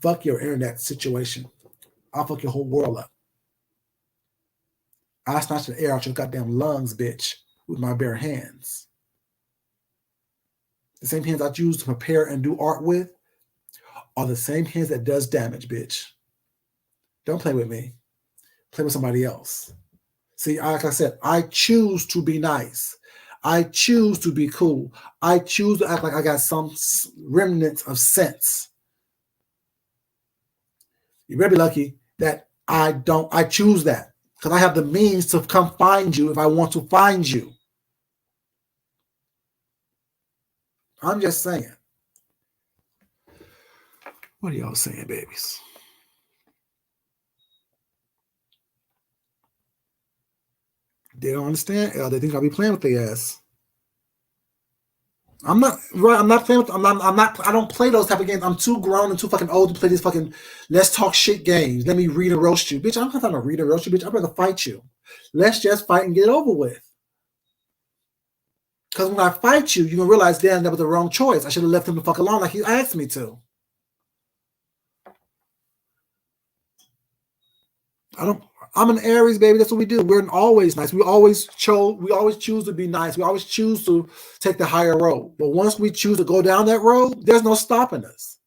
Fuck your internet situation. I'll fuck your whole world up. I snatch the air out your goddamn lungs, bitch, with my bare hands. The same hands I use to prepare and do art with are the same hands that does damage, bitch. Don't play with me. Play with somebody else. See, like I said, I choose to be nice. I choose to be cool. I choose to act like I got some remnants of sense. You better be lucky that I don't. I choose that because I have the means to come find you if I want to find you. I'm just saying. What are y'all saying, babies? They don't understand. They think I'll be playing with their ass. I'm not right. I'm not playing with. I'm not. I don't play those type of games. I'm too grown and too fucking old to play these fucking let's talk shit games. Let me read and roast you, bitch. I don't have time to read and roast you, bitch. I'd rather fight you. Let's just fight and get it over with. Because when I fight you, you're gonna realize, damn, that was the wrong choice. I should have left him the fuck alone like he asked me to. I'm an Aries, baby. That's what we do. We're always nice. We always choose to be nice. We always choose to take the higher road. But once we choose to go down that road, there's no stopping us.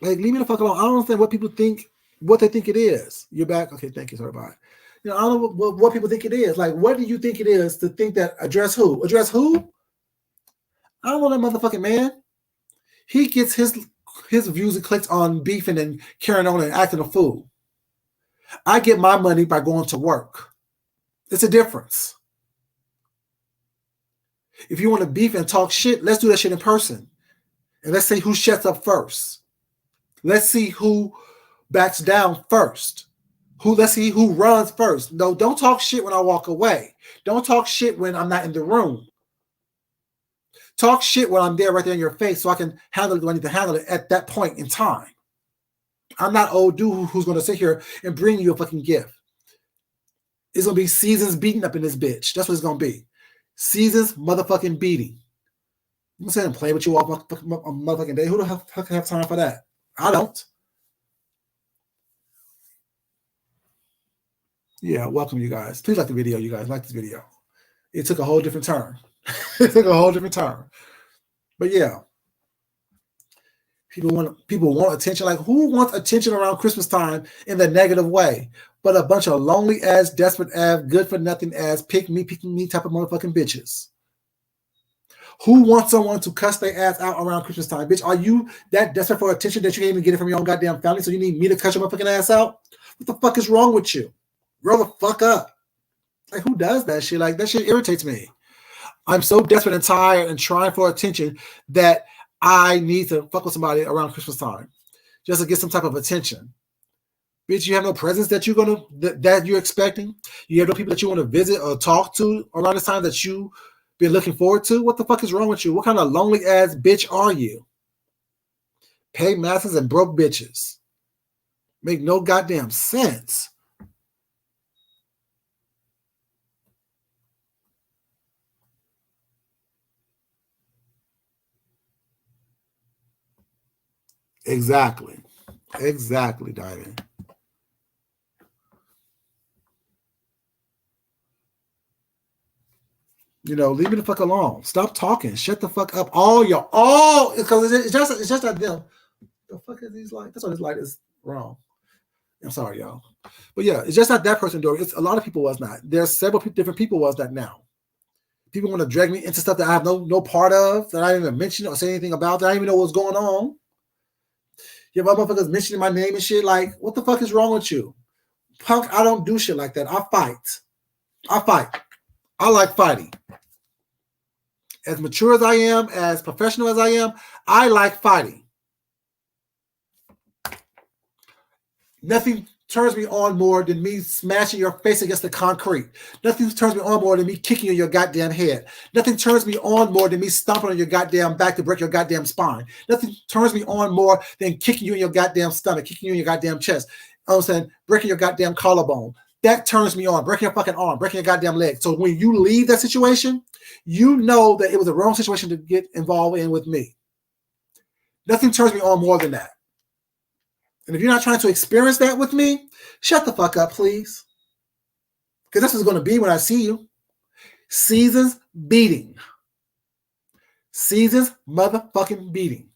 Like, leave me the fuck alone. I don't understand what people think, what they think it is. You're back? Okay, thank you. Sorry about it. You know, I don't know what people think it is. Like, what do you think it is to think that address who? Address who? I don't know that motherfucking man. He gets his his views and clicks on beefing and carrying on and acting a fool. I get my money by going to work. It's a difference. If you want to beef and talk shit, let's do that shit in person. And let's see who shuts up first. Let's see who backs down first. Let's see who runs first. No, don't talk shit when I walk away. Don't talk shit when I'm not in the room. Talk shit when I'm there right there in your face so I can handle it when I need to handle it at that point in time. I'm not old dude who's going to sit here and bring you a fucking gift. It's going to be seasons beating up in this bitch. That's what it's going to be. Seasons motherfucking beating. I'm saying and play with you all motherfucking day. Who the fuck have time for that? I don't. Yeah, welcome you guys. Please like the video, you guys. Like this video. It took a whole different turn. It took a whole different turn. But yeah. People want attention. Like, who wants attention around Christmas time in the negative way? But a bunch of lonely ass, desperate ass, good for nothing ass, pick me type of motherfucking bitches. Who wants someone to cuss their ass out around Christmas time? Bitch, are you that desperate for attention that you can't even get it from your own goddamn family? So you need me to cuss your motherfucking ass out? What the fuck is wrong with you? Grow the fuck up. Like, who does that shit? Like, that shit irritates me. I'm so desperate and tired and trying for attention that I need to fuck with somebody around Christmas time just to get some type of attention. Bitch, you have no presents that you're expecting. You have no people that you want to visit or talk to around this time that you've been looking forward to. What the fuck is wrong with you? What kind of lonely ass bitch are you? Pay masters and broke bitches. Make no goddamn sense. Exactly, Diamond. You know, leave me the fuck alone. Stop talking. Shut the fuck up. Because it's just that them. The fuck is these lights? That's why this light is wrong. I'm sorry, y'all. But yeah, it's just not that person doing it. It's a lot of people was not. There's several different people was that now. People want to drag me into stuff that I have no part of, that I didn't even mention or say anything about, that I didn't even know what's going on. Your motherfuckers mentioning my name and shit. Like, what the fuck is wrong with you? Punk, I don't do shit like that. I fight. I like fighting. As mature as I am, as professional as I am, I like fighting. Nothing turns me on more than me smashing your face against the concrete. Nothing turns me on more than me kicking you in your goddamn head. Nothing turns me on more than me stomping on your goddamn back to break your goddamn spine. Nothing turns me on more than kicking you in your goddamn stomach, kicking you in your goddamn chest. You know what I'm saying? Breaking your goddamn collarbone. That turns me on. Breaking your fucking arm, breaking your goddamn leg. So when you leave that situation, you know that it was the wrong situation to get involved in with me. Nothing turns me on more than that. And if you're not trying to experience that with me, shut the fuck up, please. Because this is going to be when I see you. Seasons beating. Seasons motherfucking beating.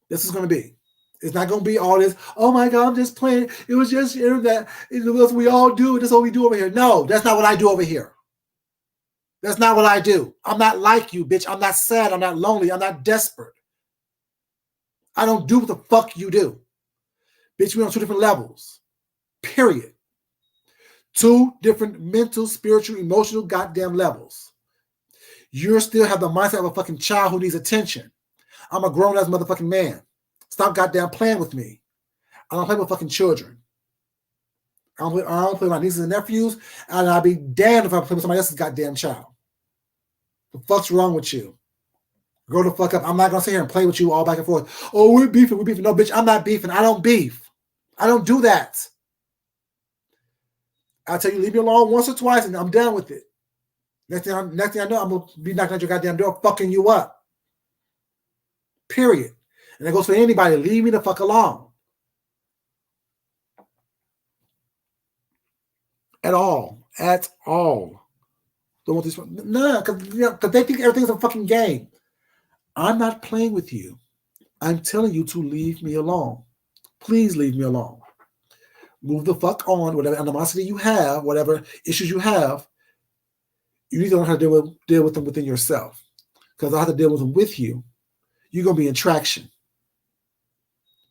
This is going to be. It's not going to be all this, oh my God, I'm just playing. It was just that. It's what we all do. That's what we do over here. No, that's not what I do over here. That's not what I do. I'm not like you, bitch. I'm not sad. I'm not lonely. I'm not desperate. I don't do what the fuck you do. Bitch, we're on 2 different levels. Period. 2 different mental, spiritual, emotional goddamn levels. You still have the mindset of a fucking child who needs attention. I'm a grown-ass motherfucking man. Stop goddamn playing with me. I don't play with fucking children. I don't play with my nieces and nephews, and I'll be damned if I play with somebody else's goddamn child. The fuck's wrong with you? Grow the fuck up. I'm not going to sit here and play with you all back and forth. Oh, we're beefing. No, bitch, I'm not beefing. I don't beef. I don't do that. I'll tell you, leave me alone once or twice, and I'm done with it. Next thing I know, I'm going to be knocking at your goddamn door, fucking you up. Period. And that goes for anybody. Leave me the fuck alone. At all. Don't want this. No, because they think everything's a fucking game. I'm not playing with you. I'm telling you to leave me alone. Please leave me alone. Move the fuck on. Whatever animosity you have, whatever issues you have, you need to learn how to deal with them within yourself. Because I have to deal with them with you. You're going to be in traction.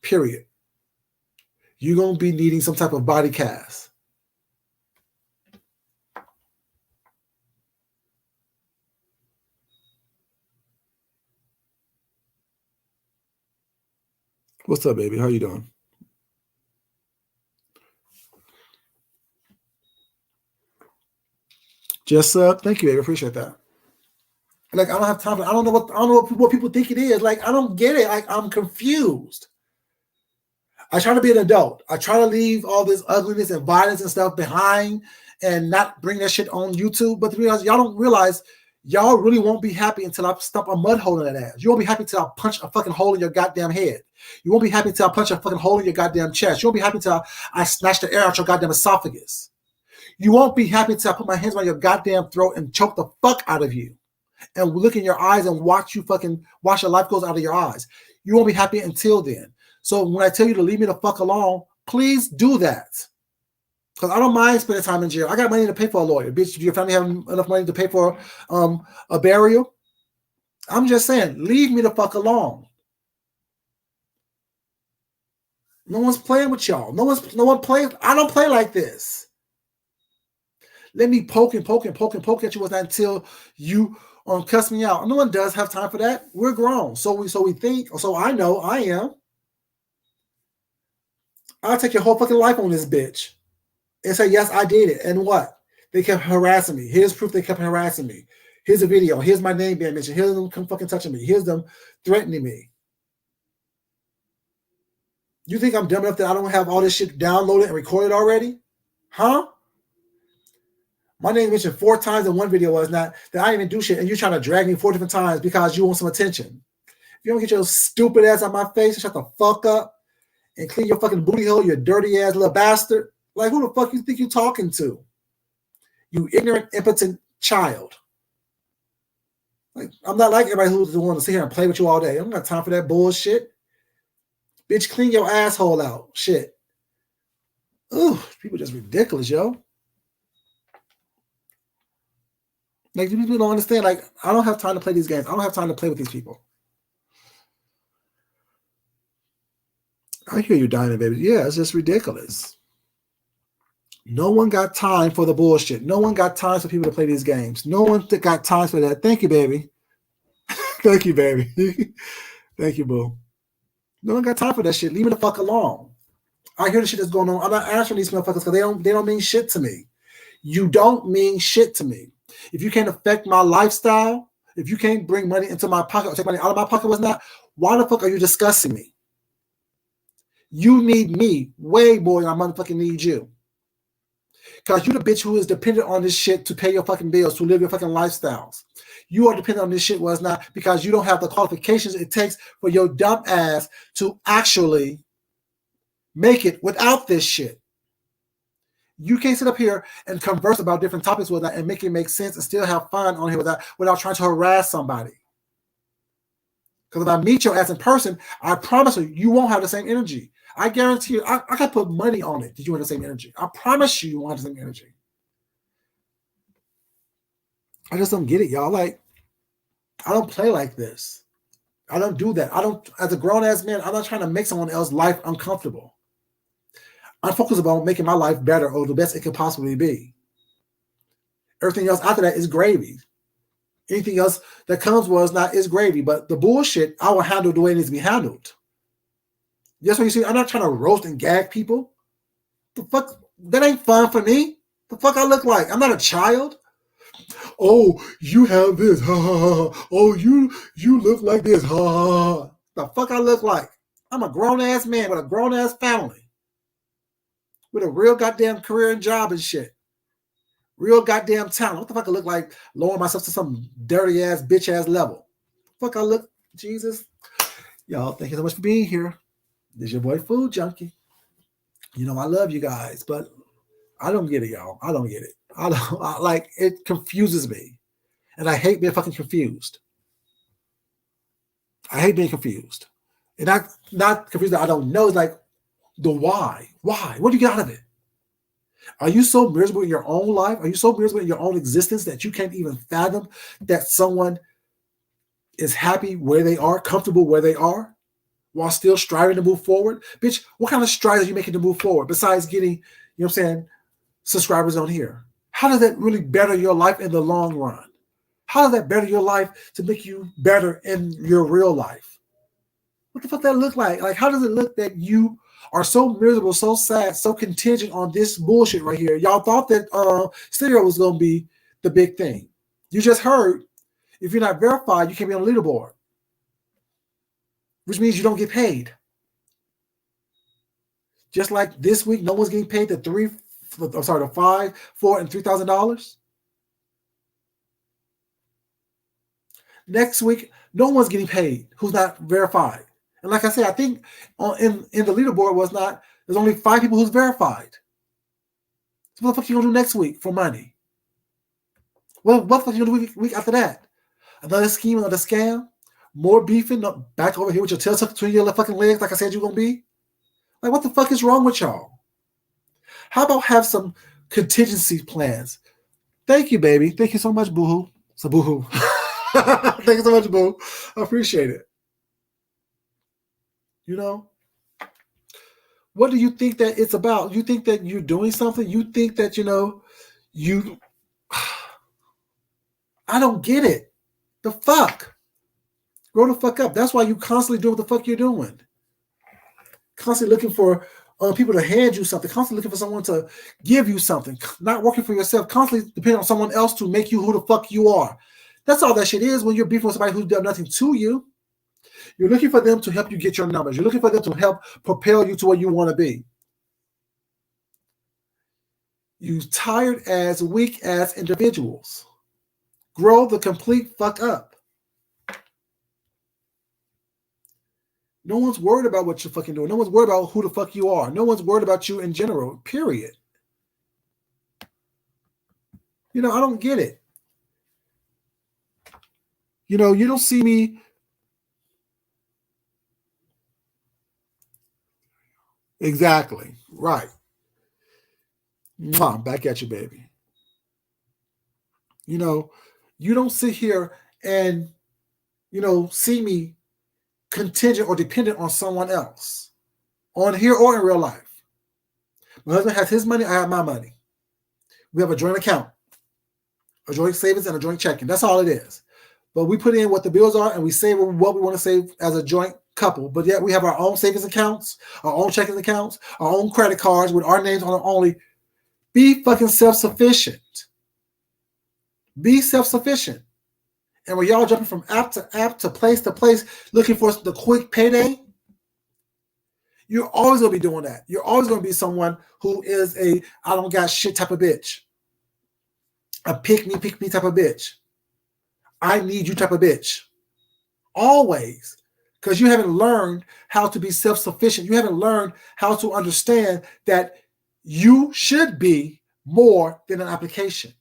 period. You're going to be needing some type of body cast. What's up, baby? How you doing? Just thank you, baby. Appreciate that. Like, I don't have time for, I don't know what people think it is. Like, I don't get it. Like, I'm confused. I try to be an adult. I try to leave all this ugliness and violence and stuff behind and not bring that shit on YouTube. But to be honest, y'all don't realize y'all really won't be happy until I stump a mud hole in that ass. You won't be happy until I punch a fucking hole in your goddamn head. You won't be happy until I punch a fucking hole in your goddamn chest. You won't be happy until I snatch the air out your goddamn esophagus. You won't be happy until I put my hands on your goddamn throat and choke the fuck out of you and look in your eyes and watch your life goes out of your eyes. You won't be happy until then. So when I tell you to leave me the fuck alone, please do that. Because I don't mind spending time in jail. I got money to pay for a lawyer. Bitch, do your family have enough money to pay for a burial? I'm just saying, leave me the fuck alone. No one's playing with y'all. No one plays. I don't play like this. Let me poke at you with that until you cuss me out. No one does have time for that. We're grown. So we think, so I know I am. I'll take your whole fucking life on this bitch and say, yes, I did it. And what? They kept harassing me. Here's proof they kept harassing me. Here's a video. Here's my name being mentioned. Here's them come fucking touching me. Here's them threatening me. You think I'm dumb enough that I don't have all this shit downloaded and recorded already? Huh? My name mentioned 4 times in one video was not that I didn't even do shit, and you're trying to drag me 4 different times because you want some attention. If you don't get your stupid ass out my face and shut the fuck up and clean your fucking booty hole, you dirty ass little bastard. Like, who the fuck you think you're talking to? You ignorant, impotent child. Like, I'm not like everybody who's the one to sit here and play with you all day. I don't got time for that bullshit. Bitch, clean your asshole out. Shit. Ooh, people just ridiculous, yo. Like, people don't understand. Like, I don't have time to play these games. I don't have time to play with these people. I hear you, Diamond, baby. Yeah, it's just ridiculous. No one got time for the bullshit. No one got time for people to play these games. No one got time for that. Thank you, baby. Thank you, baby. Thank you, boo. No one got time for that shit. Leave me the fuck alone. I hear the shit that's going on. I'm not answering these motherfuckers because they don't mean shit to me. You don't mean shit to me. If you can't affect my lifestyle, if you can't bring money into my pocket or take money out of my pocket, why the fuck are you discussing me? You need me way more than I motherfucking need you. Because you're the bitch who is dependent on this shit to pay your fucking bills, to live your fucking lifestyles. You are dependent on this shit not because you don't have the qualifications it takes for your dumb ass to actually make it without this shit. You can't sit up here and converse about different topics with that and make it make sense and still have fun on here without trying to harass somebody. Because if I meet your ass in person, I promise you won't have the same energy. I guarantee you, I can put money on it that you have the same energy. I promise you won't have the same energy. I just don't get it, y'all. Like, I don't play like this. I don't do that. As a grown-ass man, I'm not trying to make someone else's life uncomfortable. I'm focused on making my life better or the best it can possibly be. Everything else after that is gravy. Anything else that comes is gravy. But the bullshit, I will handle the way it needs to be handled. That's what you see. I'm not trying to roast and gag people. The fuck? That ain't fun for me. The fuck I look like? I'm not a child. Oh, you have this. Ha, ha, ha. Oh, you look like this. Ha, ha, ha. The fuck I look like? I'm a grown-ass man with a grown-ass family. With a real goddamn career and job and shit. Real goddamn talent. What the fuck I look like lowering myself to some dirty ass, bitch ass level? Fuck I look, Jesus. Y'all, thank you so much for being here. This is your boy Food Junkie. You know I love you guys, but I don't get it, y'all. I don't get it. It confuses me. And I hate being fucking confused. I hate being confused. And not confused that I don't know. It's like the why. Why? What do you get out of it? Are you so miserable in your own life? Are you so miserable in your own existence that you can't even fathom that someone is happy where they are, comfortable where they are? while still striving to move forward? Bitch, what kind of strides are you making to move forward besides getting, you know what I'm saying, subscribers on here? How does that really better your life in the long run? How does that better your life to make you better in your real life? What the fuck that look like? Like, how does it look that you are so miserable, so sad, so contingent on this bullshit right here? Y'all thought that stereo was going to be the big thing. You just heard, if you're not verified, you can't be on the leaderboard, which means you don't get paid. Just like this week, no one's getting paid the $5, $4, and $3,000. Next week, no one's getting paid who's not verified. And like I said, I think in the leaderboard there's only 5 people who's verified. So what the fuck you gonna do next week for money? What the fuck you gonna do week after that? Another scheme, another scam? More beefing back over here with your tail tucked between your fucking legs like I said you're gonna be? Like, what the fuck is wrong with y'all? How about have some contingency plans? Thank you, baby. Thank you so much, boo-hoo. So boo-hoo. Thank you so much, boo. I appreciate it. You know? What do you think that it's about? You think that you're doing something? You think that, you know, I don't get it. The fuck? Grow the fuck up. That's why you constantly do what the fuck you're doing. Constantly looking for people to hand you something. Constantly looking for someone to give you something. Not working for yourself. Constantly depending on someone else to make you who the fuck you are. That's all that shit is when you're beefing with somebody who's done nothing to you. You're looking for them to help you get your numbers. You're looking for them to help propel you to where you want to be. You tired ass, weak ass individuals. Grow the complete fuck up. No one's worried about what you're fucking doing. No one's worried about who the fuck you are. No one's worried about you in general, period. You know, I don't get it. You know, you don't see me. Exactly. Right. Mom, back at you, baby. You know, you don't sit here and, you know, see me contingent or dependent on someone else, on here or in real life. My husband has his money, I have my money. We have a joint account, a joint savings and a joint checking. That's all it is. But we put in what the bills are and we save what we want to save as a joint couple. But yet we have our own savings accounts, our own checking accounts, our own credit cards with our names on it only. Be fucking self-sufficient. Be self-sufficient. And when y'all jumping from app to place looking for the quick payday, you're always going to be doing that. You're always going to be someone who is a I don't got shit type of bitch. A pick me type of bitch. I need you type of bitch. Always. Because you haven't learned how to be self-sufficient. You haven't learned how to understand that you should be more than an application.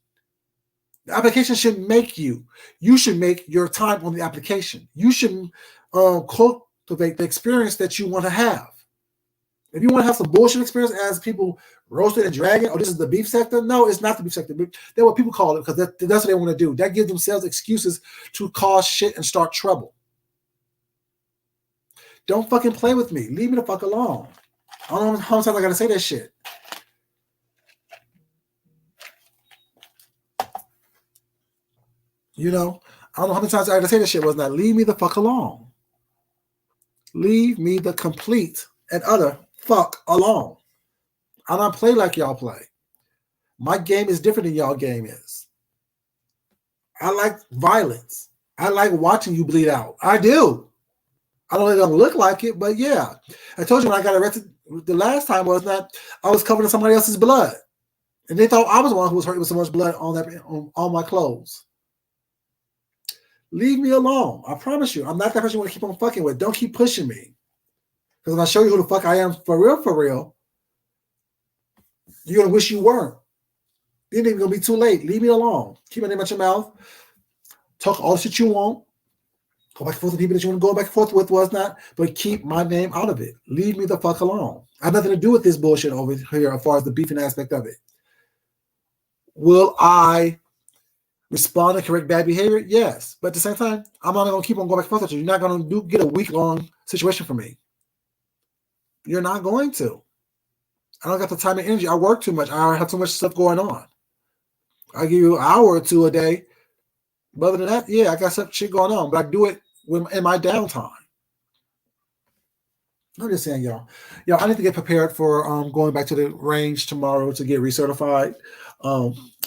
The application shouldn't make you. You should make your time on the application. You shouldn't cultivate the experience that you want to have. If you want to have some bullshit experience as people roasted and dragging, oh, this is the beef sector. No, it's not the beef sector. That's what people call it because that's what they want to do. That gives themselves excuses to cause shit and start trouble. Don't fucking play with me. Leave me the fuck alone. I don't know how many times I got to say that shit. You know, I don't know how many times I had to say this shit was not leave me the fuck alone. Leave me the complete and utter fuck alone. I don't play like y'all play. My game is different than y'all game is. I like violence. I like watching you bleed out. I do. I don't know if it don't look like it, but yeah. I told you when I got arrested the last time was that I was covered in somebody else's blood. And they thought I was the one who was hurt with so much blood on all my clothes. Leave me alone. I promise you. I'm not that person you want to keep on fucking with. Don't keep pushing me. Because when I show you who the fuck I am for real, you're going to wish you weren't. Then it's going to be too late. Leave me alone. Keep my name out your mouth. Talk all the shit you want. Go back and forth with people that you want to go back and forth with was not. But keep my name out of it. Leave me the fuck alone. I have nothing to do with this bullshit over here as far as the beefing aspect of it. Will I respond and correct bad behavior? Yes. But at the same time, I'm not going to keep on going back and forth with you. You're not going to get a week-long situation from me. You're not going to. I don't got the time and energy. I work too much. I have too much stuff going on. I give you an hour or two a day. But other than that, yeah, I got some shit going on. But I do it in my downtime. I'm just saying, y'all. I need to get prepared for going back to the range tomorrow to get recertified.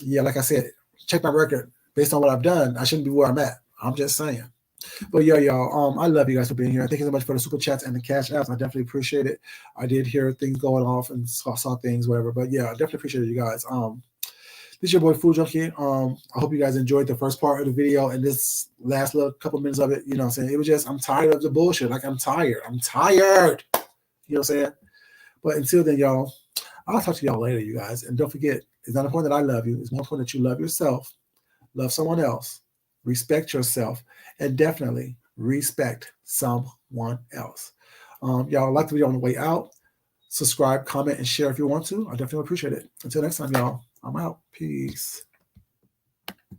Yeah, like I said, check my record. Based on what I've done, I shouldn't be where I'm at. I'm just saying. But yeah, y'all, I love you guys for being here. Thank you so much for the super chats and the cash apps. I definitely appreciate it. I did hear things going off and saw things, whatever. But yeah, I definitely appreciate it, you guys. This is your boy Food Junkie. I hope you guys enjoyed the first part of the video and this last little couple minutes of it. You know what I'm saying? It was just, I'm tired of the bullshit. Like, I'm tired. You know what I'm saying? But until then, y'all, I'll talk to y'all later, you guys. And don't forget, it's not important that I love you. It's more important that you love yourself, love someone else, respect yourself, and definitely respect someone else. Y'all, like the video on the way out. Subscribe, comment, and share if you want to. I definitely appreciate it. Until next time, y'all, I'm out. Peace.